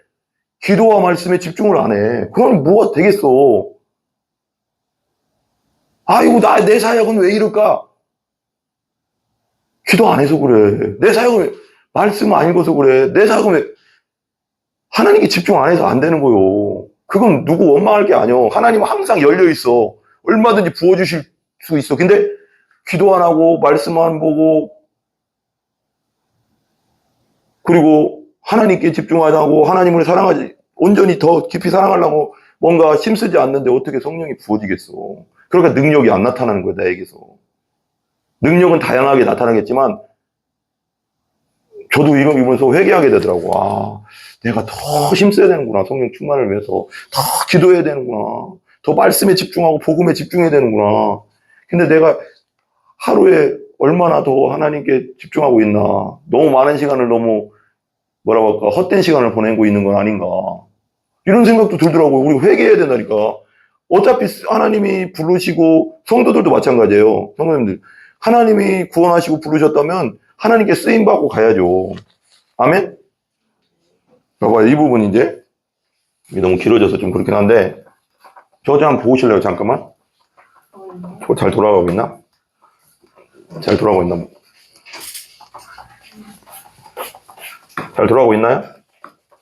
기도와 말씀에 집중을 안 해. 그럼 뭐가 되겠어? 아이고, 내 사역은 왜 이럴까? 기도 안 해서 그래. 내 사역은 왜, 말씀 안 읽어서 그래. 내 사역은 왜, 하나님께 집중 안 해서 안 되는 거요. 그건 누구 원망할 게 아니야. 하나님은 항상 열려 있어. 얼마든지 부어주실 수 있어. 근데 기도 안 하고 말씀 안 보고 그리고 하나님께 집중하지 않고 하나님을 사랑하지, 온전히 더 깊이 사랑하려고 뭔가 힘쓰지 않는데 어떻게 성령이 부어지겠어. 그러니까 능력이 안 나타나는 거야, 나에게서. 능력은 다양하게 나타나겠지만 저도 이거 보면서 회개하게 되더라고. 아, 내가 더 힘써야 되는구나. 성령 충만을 위해서 더 기도해야 되는구나. 더 말씀에 집중하고 복음에 집중해야 되는구나. 근데 내가 하루에 얼마나 더 하나님께 집중하고 있나. 너무 많은 시간을 너무 뭐라고 할까, 헛된 시간을 보내고 있는 건 아닌가. 이런 생각도 들더라고요. 우리 회개해야 된다니까. 어차피 하나님이 부르시고, 성도들도 마찬가지예요. 성도님들. 하나님이 구원하시고 부르셨다면 하나님께 쓰임받고 가야죠. 아멘? 봐봐요. 이 부분 이제. 이게 너무 길어져서 좀 그렇긴 한데, 저 좀 한번 보실래요? 잠깐만. 잘 돌아가고 있나? 잘 돌아가고 있나? 잘 돌아가고 있나요?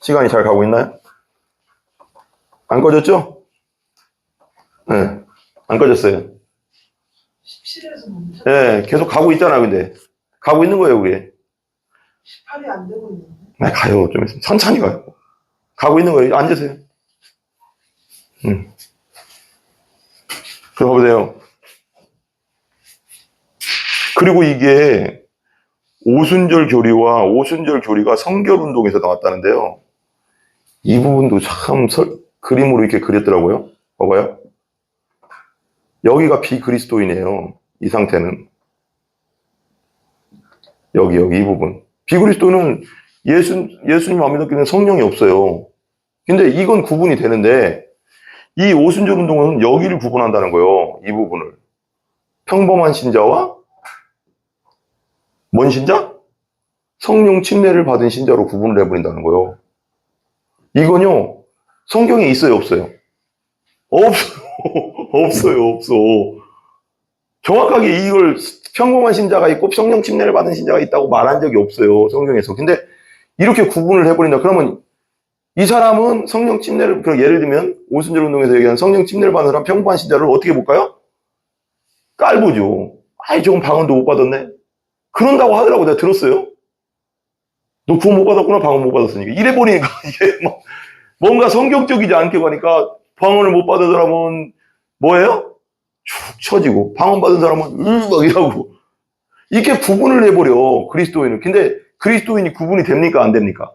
시간이 잘 가고 있나요? 안 꺼졌죠? 네. 안 꺼졌어요. 17에서 멈춰. 네. 계속 가고 있잖아요, 근데. 가고 있는 거예요, 그게. 18이 안 되고 있는데. 네, 가요. 좀 있으면. 천천히 가요. 가고 있는 거예요. 앉으세요. 그럼 보세요. 그리고 이게 오순절 교리와 오순절 교리가 성결 운동에서 나왔다는데요. 이 부분도 참 그림으로 이렇게 그렸더라고요. 봐봐요. 여기가 비그리스도인이에요. 이 상태는. 여기 이 부분. 비그리스도는 예수님 안 믿었기 때문에 성령이 없어요. 근데 이건 구분이 되는데 이 오순절 운동은 여기를 구분한다는 거예요. 이 부분을. 평범한 신자와 뭔 신자? 성령 침례를 받은 신자로 구분을 해버린다는 거예요. 이건요, 성경에 있어요, 없어요? 없어요. 없어. 정확하게 이걸 평범한 신자가 있고 성령 침례를 받은 신자가 있다고 말한 적이 없어요, 성경에서. 근데 이렇게 구분을 해버린다. 그러면 이 사람은 성령 침례를, 예를 들면 오순절 운동에서 얘기하는 성령 침례를 받은 사람, 평범한 신자를 어떻게 볼까요? 깔보죠. 아이, 조금 방언도 못 받았네. 그런다고 하더라고. 내가 들었어요. 너 구원 못 받았구나, 방언 못 받았으니까. 이래버리니까 이게 뭔가 성경적이지 않게 가니까 방언을 못 받은 사람은 뭐예요? 축 처지고, 방언 받은 사람은 막 이러고. 이렇게 구분을 해버려, 그리스도인은. 근데 그리스도인이 구분이 됩니까, 안 됩니까?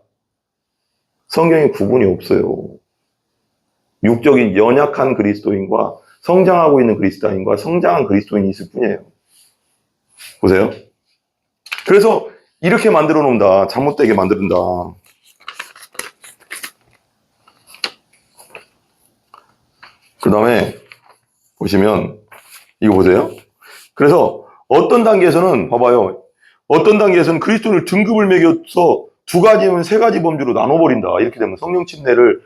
성경에 구분이 없어요. 육적인 연약한 그리스도인과 성장하고 있는 그리스도인과 성장한 그리스도인이 있을 뿐이에요. 보세요. 그래서 이렇게 만들어 놓는다. 잘못되게 만든다. 그 다음에 보시면 이거 보세요. 그래서 어떤 단계에서는 봐봐요. 어떤 단계에서는 그리스도인을 등급을 매겨서 두 가지면 세 가지 범주로 나눠버린다. 이렇게 되면 성령 침례를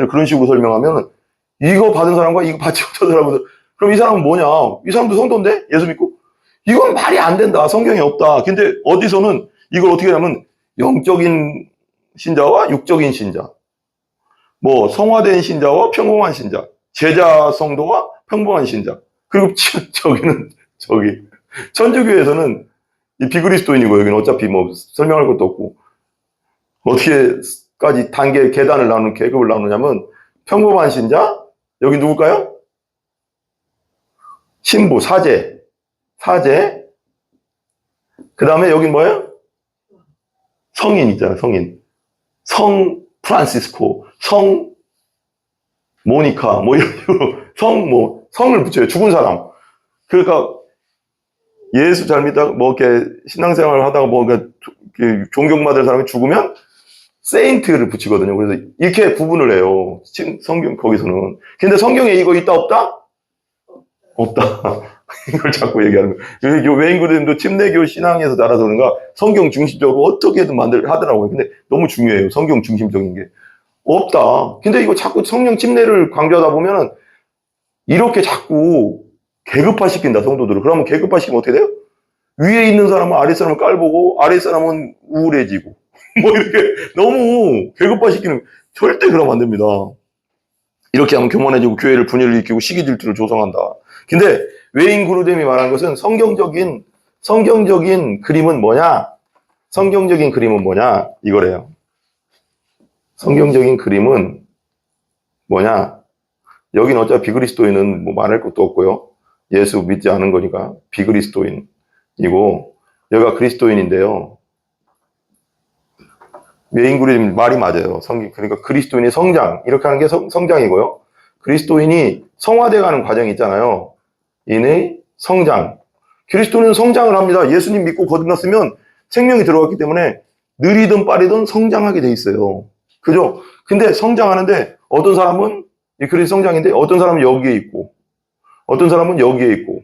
그런 식으로 설명하면 이거 받은 사람과 이거 받지 못한 사람은 그럼 이 사람은 뭐냐? 이 사람도 성도인데? 예수 믿고? 이건 말이 안 된다. 성경에 없다. 근데 어디서는 이걸 어떻게 하냐면 영적인 신자와 육적인 신자, 뭐 성화된 신자와 평범한 신자, 제자 성도와 평범한 신자. 그리고 저기 천주교에서는 이 비그리스도인이고 여기는 어차피 뭐 설명할 것도 없고 어떻게까지 단계 계단을 나누는 계급을 나누냐면 평범한 신자, 여기 누굴까요? 신부, 사제. 그 다음에 여긴 뭐예요? 성인 있잖아요, 성인. 성 프란시스코, 성 모니카, 뭐 이런 식으로 성을 붙여요. 죽은 사람. 그러니까 예수 잘 믿다가 뭐 이렇게 신앙생활을 하다가 뭐 존경받을 사람이 죽으면 세인트를 붙이거든요. 그래서 이렇게 구분을 해요. 성경 거기서는. 근데 성경에 이거 있다 없다? 없다. 이걸 자꾸 얘기하는 거예요. 외인교도님도 침례교 신앙에서 자라서 그런가 성경 중심적으로 어떻게든 하더라고요. 근데 너무 중요해요. 성경 중심적인 게. 없다. 근데 이거 자꾸 성령 침례를 강조하다 보면은 이렇게 자꾸 계급화시킨다, 성도들을. 그러면 계급화시키면 어떻게 돼요? 위에 있는 사람은 아래 사람을 깔보고 아래 사람은 우울해지고 뭐 이렇게 너무 계급화시키는, 절대 그러면 안 됩니다. 이렇게 하면 교만해지고 교회를 분열을 일으키고 시기 질투를 조성한다. 근데 외인 그루뎀이 말한 것은 성경적인 그림은 뭐냐? 성경적인 그림은 뭐냐? 이거래요. 성경적인 그림은 뭐냐? 여긴 어차피 비그리스도인은 뭐 말할 것도 없고요. 예수 믿지 않은 거니까 비그리스도인이고, 여기가 그리스도인인데요. 외인 그루뎀 말이 맞아요. 그러니까 그리스도인의 성장, 이렇게 하는 게 성장이고요. 그리스도인이 성화돼가는 과정이 있잖아요. 인의 성장. 그리스도는 성장을 합니다. 예수님 믿고 거듭났으면 생명이 들어갔기 때문에 느리든 빠르든 성장하게 돼 있어요. 그죠? 근데 성장하는데 어떤 사람은 그리스도 성장인데 어떤 사람은 여기에 있고, 어떤 사람은 여기에 있고,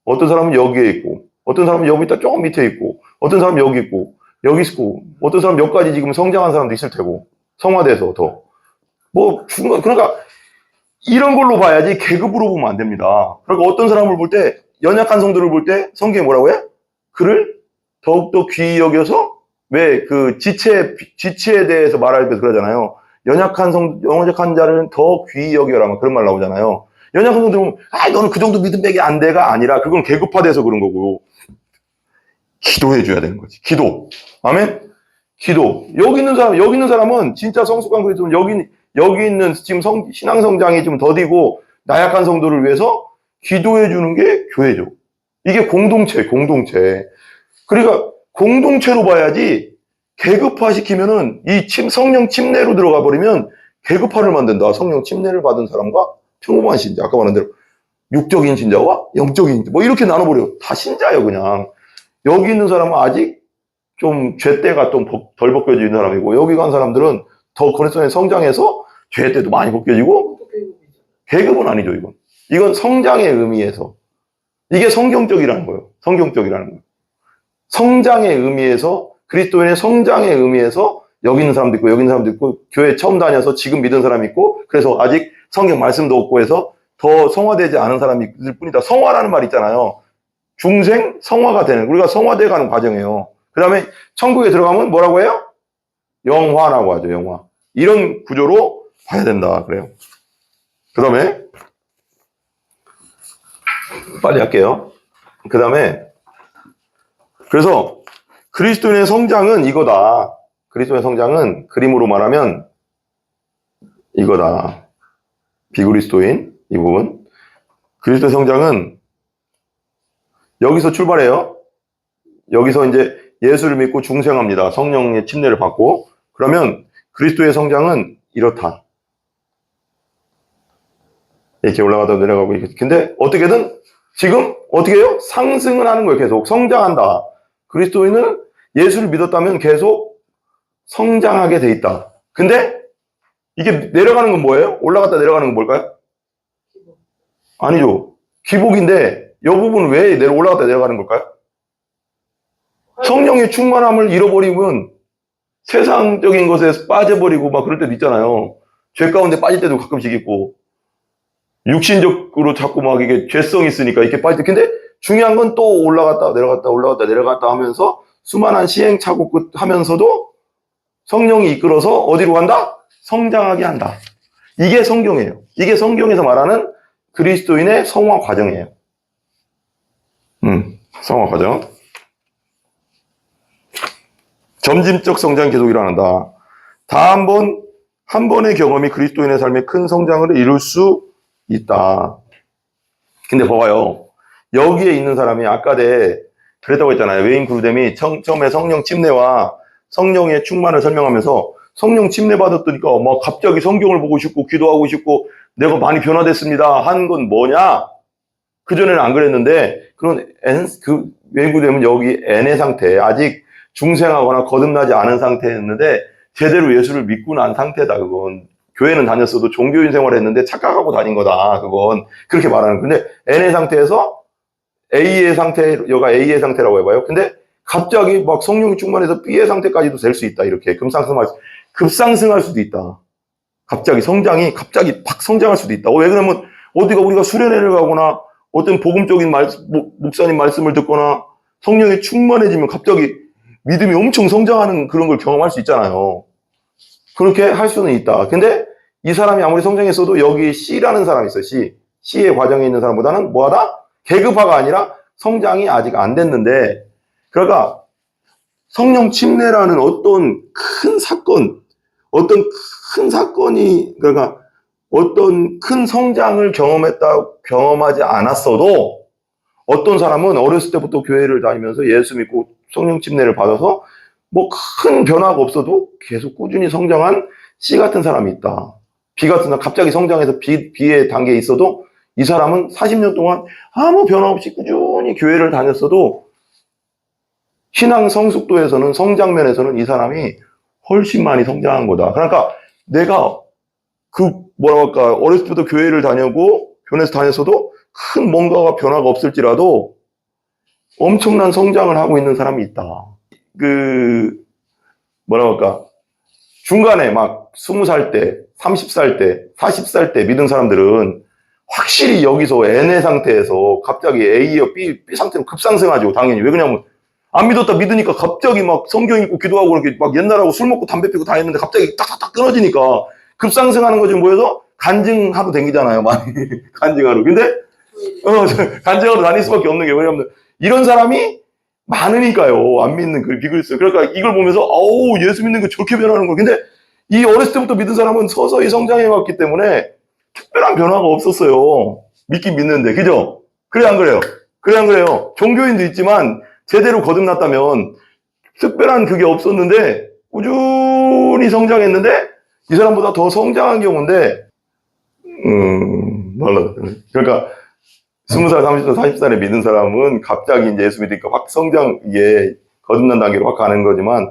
어떤 사람은 여기에 있고, 어떤 사람은 여기다 조금 밑에 있고, 어떤 사람은 여기 있고, 여기 있고, 어떤 사람은 몇 가지 지금 성장한 사람도 있을 테고, 성화돼서 더. 그러니까 이런 걸로 봐야지 계급으로 보면 안 됩니다. 그러니까 어떤 사람을 볼 때, 연약한 성도를 볼 때 성경에 뭐라고 해? 그를 더욱더 귀히 여겨서, 왜 그 지체에 대해서 말할 때 그러잖아요. 연약한 자를 더 귀히 여겨라. 그런 말 나오잖아요. 연약한 성도들 보면, 너는 그 정도 믿음백이 안 돼가 아니라, 그건 계급화돼서 그런 거고, 기도해줘야 되는 거지. 기도. 아멘? 기도. 여기 있는 사람은 진짜 성숙한 그리스도는 여기 있는 지금 신앙 성장이 좀 더디고 나약한 성도를 위해서 기도해주는 게 교회죠. 이게 공동체. 그러니까 공동체로 봐야지 계급화시키면은 성령 침례로 들어가 버리면 계급화를 만든다. 성령 침례를 받은 사람과 평범한 신자. 아까 말한 대로 육적인 신자와 영적인 신자. 뭐 이렇게 나눠버려. 다 신자예요, 그냥. 여기 있는 사람은 아직 좀 죄때가 좀 덜 벗겨지는 사람이고, 여기 간 사람들은 더 그리스도에 성장해서 죄때도 많이 벗겨지고, 계급은 아니죠, 이건. 이건 성장의 의미에서. 이게 성경적이라는 거예요. 성장의 의미에서, 그리스도인의 성장의 의미에서 여기 있는 사람도 있고, 여기 있는 사람도 있고, 교회 처음 다녀서 지금 믿은 사람이 있고, 그래서 아직 성경 말씀도 없고 해서 더 성화되지 않은 사람이 있을 뿐이다. 성화라는 말 있잖아요. 중생 성화가 되는, 우리가 성화돼 가는 과정이에요. 그 다음에 천국에 들어가면 뭐라고 해요? 영화라고 하죠, 영화. 이런 구조로 봐야 된다, 그래요. 그 다음에 빨리 할게요. 그 다음에 그래서 그리스도인의 성장은 이거다. 그리스도의 성장은 그림으로 말하면 이거다. 비그리스도인 이 부분. 그리스도의 성장은 여기서 출발해요. 여기서 이제 예수를 믿고 중생합니다. 성령의 침례를 받고. 그러면 그리스도의 성장은 이렇다. 이렇게 올라가다 내려가고. 근데 어떻게든 지금 어떻게 해요? 상승을 하는 거예요. 계속 성장한다. 그리스도인은 예수를 믿었다면 계속 성장하게 돼 있다. 근데 이게 내려가는 건 뭐예요? 올라갔다 내려가는 건 뭘까요? 아니죠. 기복인데 이 부분은 왜 올라갔다 내려가는 걸까요? 성령의 충만함을 잃어버리면 세상적인 것에 빠져버리고 막 그럴 때도 있잖아요. 죄 가운데 빠질 때도 가끔씩 있고 육신적으로 자꾸 막 이게 죄성이 있으니까 이렇게 빠질 때. 근데 중요한 건 또 올라갔다 내려갔다 올라갔다 내려갔다 하면서 수많은 시행착오 하면서도 성령이 이끌어서 어디로 간다? 성장하게 한다. 이게 성경이에요. 이게 성경에서 말하는 그리스도인의 성화 과정이에요. 성화 과정. 점진적 성장이 계속 일어난다. 다 한 번의 경험이 그리스도인의 삶에 큰 성장을 이룰 수 있다. 근데 봐봐요. 여기에 있는 사람이 아까대 그랬다고 했잖아요. 웨인 그루뎀이 처음에 성령 침례와 성령의 충만을 설명하면서 성령 침례 받았더니까 막 갑자기 성경을 보고 싶고 기도하고 싶고 내가 많이 변화됐습니다. 한 건 뭐냐? 그전에는 안 그랬는데 웨인 그루뎀은 여기 N의 상태, 아직 중생하거나 거듭나지 않은 상태였는데 제대로 예수를 믿고 난 상태다. 그건 교회는 다녔어도 종교인 생활을 했는데 착각하고 다닌 거다. 그건 그렇게 말하는. 근데 N의 상태에서 A의 상태, 여가 A의 상태라고 해봐요. 근데 갑자기 막 성령이 충만해서 B의 상태까지도 될 수 있다. 이렇게 급상승할 수도 있다. 갑자기 팍 성장할 수도 있다. 왜 그러면 어디가 우리가 수련회를 가거나 어떤 복음적인 목사님 말씀을 듣거나 성령이 충만해지면 갑자기 믿음이 엄청 성장하는 그런 걸 경험할 수 있잖아요. 그렇게 할 수는 있다. 근데 이 사람이 아무리 성장했어도 여기 C라는 사람이 있어요. C의 과정에 있는 사람보다는 뭐하다? 계급화가 아니라 성장이 아직 안 됐는데, 그러니까 성령 침례라는 어떤 큰 사건이, 그러니까 어떤 큰 성장을 경험하지 않았어도 어떤 사람은 어렸을 때부터 교회를 다니면서 예수 믿고 성령 침례를 받아서 뭐 큰 변화가 없어도 계속 꾸준히 성장한 C 같은 사람이 있다. B 같은 사람 갑자기 성장해서 B의 단계에 있어도 이 사람은 40년 동안 아무 변화 없이 꾸준히 교회를 다녔어도 신앙 성숙도에서는 성장면에서는 이 사람이 훨씬 많이 성장한 거다. 그러니까 내가 어렸을 때부터 교회를 다니고 교회에서 다녔어도 큰 뭔가가 변화가 없을지라도 엄청난 성장을 하고 있는 사람이 있다. 중간에 막 20살 때, 30살 때, 40살 때 믿은 사람들은 확실히 여기서 N의 상태에서 갑자기 A와 B 상태로 급상승하죠. 당연히. 왜 그러냐면 안 믿었다 믿으니까 갑자기 막 성경 읽고 기도하고 그렇게 막 옛날하고 술 먹고 담배 피고 다 했는데 갑자기 딱딱딱 끊어지니까 급상승하는 거지 모여서 간증하러 다니잖아요. 많이 간증하러. 근데 간증하러 다닐 수밖에 없는 게 왜냐면 이런 사람이 많으니까요. 안 믿는 그 비그리스도. 그러니까 이걸 보면서 예수 믿는 거 저렇게 변하는 거. 근데 이 어렸을 때부터 믿은 사람은 서서히 성장해 왔기 때문에 특별한 변화가 없었어요. 믿긴 믿는데. 그죠? 그래 안 그래요? 그래 안 그래요? 종교인도 있지만 제대로 거듭났다면 특별한 그게 없었는데 꾸준히 성장했는데 이 사람보다 더 성장한 경우인데 그러니까 20살, 30살, 40살에 믿은 사람은 갑자기 이제 예수 믿으니까 확 이게 거듭난 단계로 확 가는 거지만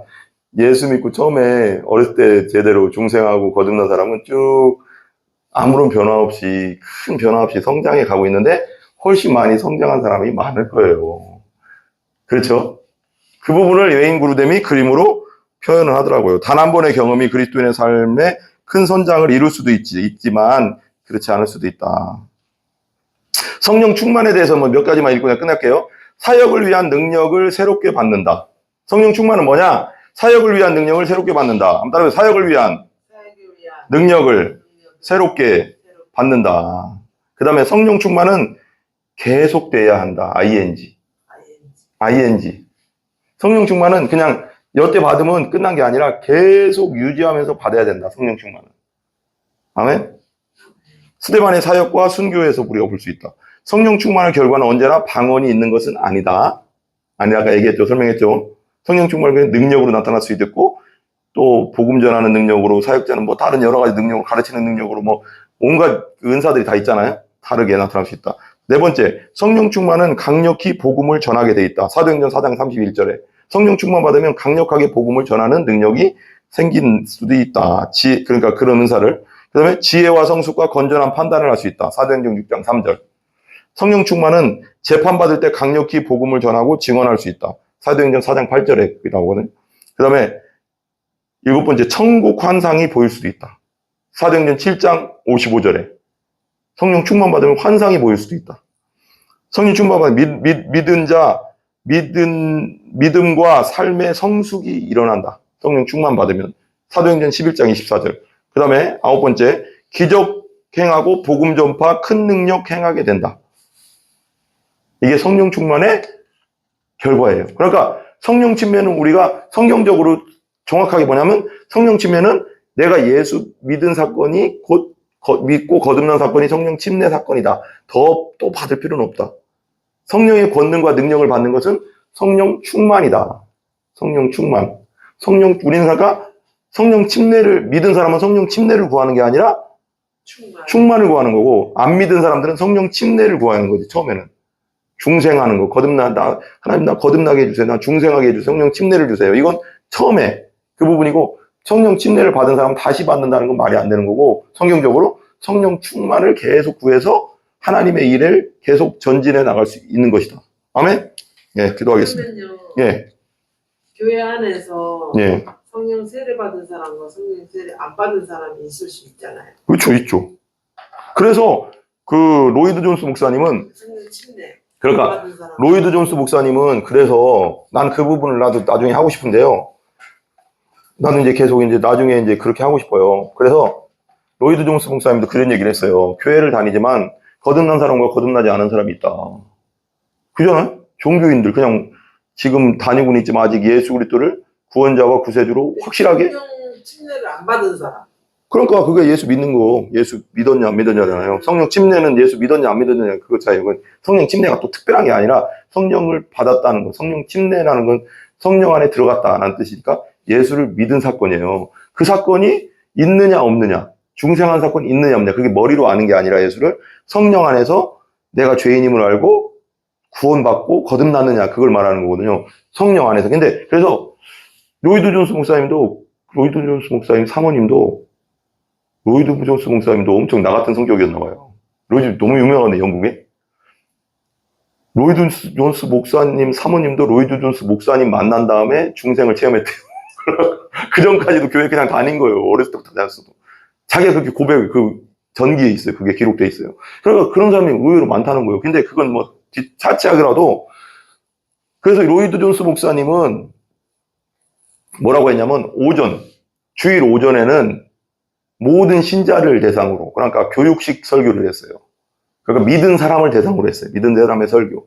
예수 믿고 처음에 어렸을 때 제대로 중생하고 거듭난 사람은 쭉 아무런 큰 변화 없이 성장해 가고 있는데 훨씬 많이 성장한 사람이 많을 거예요. 그렇죠? 그 부분을 웨인 그루뎀이 그림으로 표현을 하더라고요. 단 한 번의 경험이 그리스도인의 삶에 큰 성장을 이룰 수도 있지만 그렇지 않을 수도 있다. 성령 충만에 대해서 몇 가지만 읽고 그냥 끝낼게요. 사역을 위한 능력을 새롭게 받는다. 성령 충만은 뭐냐? 사역을 위한 능력을 새롭게 받는다. 한번 따라해요. 사역을 위한 능력을 새롭게 받는다. 그 다음에 성령 충만은 계속돼야 한다. ing. 성령 충만은 그냥 여태 받으면 끝난 게 아니라 계속 유지하면서 받아야 된다. 성령 충만은. 아멘? 스데반의 사역과 순교에서 우리가 볼 수 있다. 성령 충만의 결과는 언제나 방언이 있는 것은 아니다. 아까 얘기했죠. 설명했죠. 성령 충만은 능력으로 나타날 수 있고 또 복음 전하는 능력으로 사역자는 뭐 다른 여러 가지 능력으로 가르치는 능력으로 뭐 온갖 은사들이 다 있잖아요. 다르게 나타날 수 있다. 네 번째, 성령 충만은 강력히 복음을 전하게 돼 있다. 사도행전 4장 31절에 성령 충만 받으면 강력하게 복음을 전하는 능력이 생긴 수도 있다. 그러니까 그런 은사를. 그 다음에 지혜와 성숙과 건전한 판단을 할 수 있다. 사도행전 6장 3절. 성령 충만은 재판받을 때 강력히 복음을 전하고 증언할 수 있다. 사도행전 4장 8절에 나오거든요. 그 다음에 일곱 번째, 천국 환상이 보일 수도 있다. 사도행전 7장 55절에 성령 충만 받으면 환상이 보일 수도 있다. 성령 충만 받으면 믿은 자, 믿음과 삶의 성숙이 일어난다. 성령 충만 받으면. 사도행전 11장 24절. 그 다음에 아홉 번째, 기적 행하고 복음 전파 큰 능력 행하게 된다. 이게 성령 충만의 결과예요. 그러니까 성령 침례는 우리가 성경적으로 정확하게 뭐냐면 성령 침례는 내가 예수 믿은 사건이 곧 믿고 거듭난 사건이 성령 침례 사건이다. 또 받을 필요는 없다. 성령의 권능과 능력을 받는 것은 성령 충만이다. 성령 충만. 우리는 아까 성령 침례를 믿은 사람은 성령 침례를 구하는 게 아니라 충만을 구하는 거고, 안 믿은 사람들은 성령 침례를 구하는 거지. 처음에는 중생하는 거, 하나님 나 거듭나게 해주세요. 나 중생하게 해주세요. 성령 침례를 주세요. 이건 처음에 그 부분이고, 성령 침례를 받은 사람은 다시 받는다는 건 말이 안 되는 거고, 성경적으로 성령 충만을 계속 구해서 하나님의 일을 계속 전진해 나갈 수 있는 것이다. 아멘? 예, 기도하겠습니다. 그러면요, 예, 교회 안에서 예. 성령 세례 받은 사람과 성령 세례 안 받은 사람이 있을 수 있잖아요. 그렇죠, 있죠. 그래서 그 로이드 존스 목사님은, 성령 침례 그러니까 받은 사람. 로이드 존스 목사님은 그래서 난 그 부분을 나도 나중에 하고 싶은데요. 나는 이제 계속 이제 나중에 이제 그렇게 하고 싶어요. 그래서 로이드 존스 목사님도 그런 얘기를 했어요. 교회를 다니지만 거듭난 사람과 거듭나지 않은 사람이 있다. 그잖아요? 종교인들 그냥 지금 다니고는 있지만 아직 예수 그리스도를 구원자와 구세주로 확실하게. 성령 침례를 안 받은 사람. 그러니까 그게 예수 믿는 거, 예수 믿었냐 안 믿었냐잖아요. 성령 침례는 예수 믿었냐 안 믿었냐 그거 차이고, 성령 침례가 또 특별한 게 아니라 성령을 받았다는 거, 성령 침례라는 건 성령 안에 들어갔다는 뜻이니까 예수를 믿은 사건이에요. 그 사건이 있느냐 없느냐, 중생한 사건이 있느냐 없느냐, 그게 머리로 아는 게 아니라 예수를 성령 안에서 내가 죄인임을 알고 구원받고 거듭났느냐, 그걸 말하는 거거든요. 성령 안에서. 근데 그래서 로이드 존스 목사님 사모님도 로이드 존스 목사님도 엄청 나 같은 성격이었나 봐요. 로이드 너무 유명하네, 영국에. 로이드 존스 목사님 사모님도 로이드 존스 목사님 만난 다음에 중생을 체험했대요. 그 전까지도 교회 그냥 다닌 거예요. 어렸을 때부터 다녔어도. 자기가 그렇게 고백, 그 전기에 있어요. 그게 기록돼 있어요. 그러니까 그런 사람이 의외로 많다는 거예요. 근데 그건 뭐 차치하더라도, 그래서 로이드 존스 목사님은 뭐라고 했냐면 주일 오전에는 모든 신자를 대상으로, 그러니까 교육식 설교를 했어요. 그러니까 믿은 사람을 대상으로 했어요. 믿은 사람의 설교.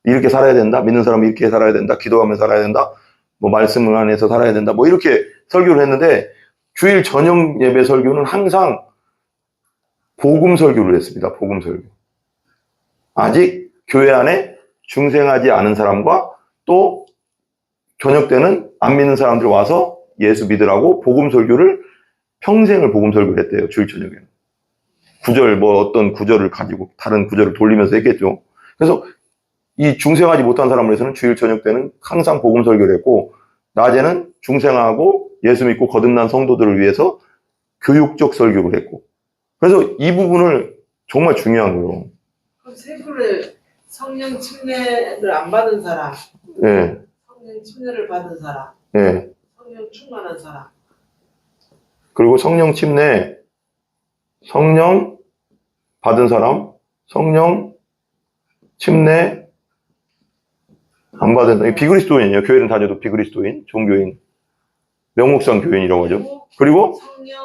이렇게 살아야 된다. 믿는 사람은 이렇게 살아야 된다. 기도하며 살아야 된다. 뭐 말씀을 안에서 살아야 된다. 뭐 이렇게 설교를 했는데, 주일 저녁 예배 설교는 항상 복음 설교를 했습니다. 복음 설교. 아직 교회 안에 중생하지 않은 사람과 또 저녁 때는 안 믿는 사람들 와서 예수 믿으라고 복음 설교를, 평생을 복음 설교를 했대요. 주일 저녁에는. 구절, 뭐 어떤 구절을 가지고 다른 구절을 돌리면서 했겠죠. 그래서 이 중생하지 못한 사람을 위해서는 주일 저녁 때는 항상 복음 설교를 했고, 낮에는 중생하고 예수 믿고 거듭난 성도들을 위해서 교육적 설교를 했고. 그래서 이 부분을 정말 중요한 거예요. 그럼 세 분을 성령 침례를 안 받은 사람, 예, 성령 침례를 받은 사람, 예. 성령 충만한 사람. 그리고 성령 침례, 성령 받은 사람, 성령 침례 안 받은 사람, 비그리스도인이에요. 교회는 다녀도 비그리스도인, 종교인, 명목상 교인이라고 하죠. 그리고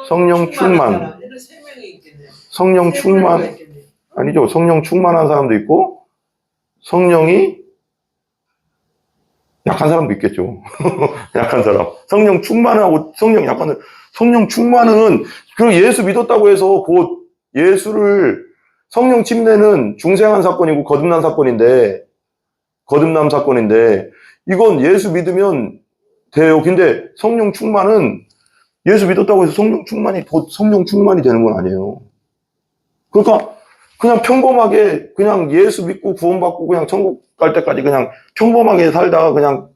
성령 충만. 사람. 이런 세 명이 있겠네요. 성령 세 충만, 분류가 있겠네요. 아니죠. 성령 충만한 사람도 있고, 성령이 약한 사람도 있겠죠. 약한 사람. 성령 충만하고 성령 충만은 그리고 예수 믿었다고 해서 곧 예수를 성령 침례는 중생한 사건이고 거듭난 사건인데 이건 예수 믿으면 돼요. 근데 성령 충만은 예수 믿었다고 해서 성령 충만이 곧 성령 충만이 되는 건 아니에요. 그러니까 그냥 평범하게 그냥 예수 믿고 구원받고 그냥 천국 갈 때까지 그냥 평범하게 살다가 그냥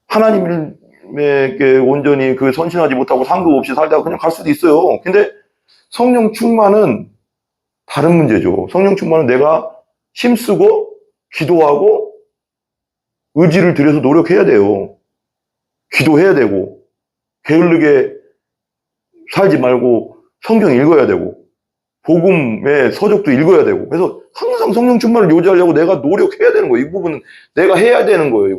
하나님에게 온전히 그 선신하지 못하고 상급 없이 살다가 그냥 갈 수도 있어요. 근데 성령 충만은 다른 문제죠. 성령 충만은 내가 힘쓰고 기도하고 의지를 들여서 노력해야 돼요. 기도해야 되고 게을르게 살지 말고 성경 읽어야 되고 복음의 서적도 읽어야 되고 그래서 항상 성령 충만을 유지하려고 내가 노력해야 되는 거예요. 이 부분은 내가 해야 되는 거예요.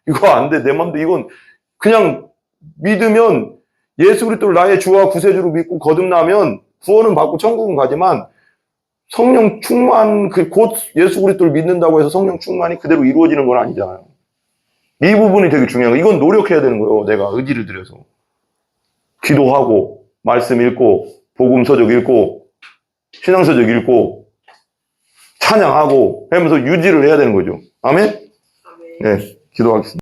이거 안 돼. 내 맘대로 이건 그냥 믿으면 예수 그리스도를 나의 주와 구세주로 믿고 거듭나면 구원은 받고 천국은 가지만 성령 충만 곧 예수 그리스도를 믿는다고 해서 성령 충만이 그대로 이루어지는 건 아니잖아요. 이 부분이 되게 중요한 거예요. 이건 노력해야 되는 거예요. 내가 의지를 들여서 기도하고 말씀 읽고 복음 서적 읽고 신앙서적 읽고 찬양하고 하면서 유지를 해야 되는 거죠. 아멘? 아멘. 네, 기도하겠습니다.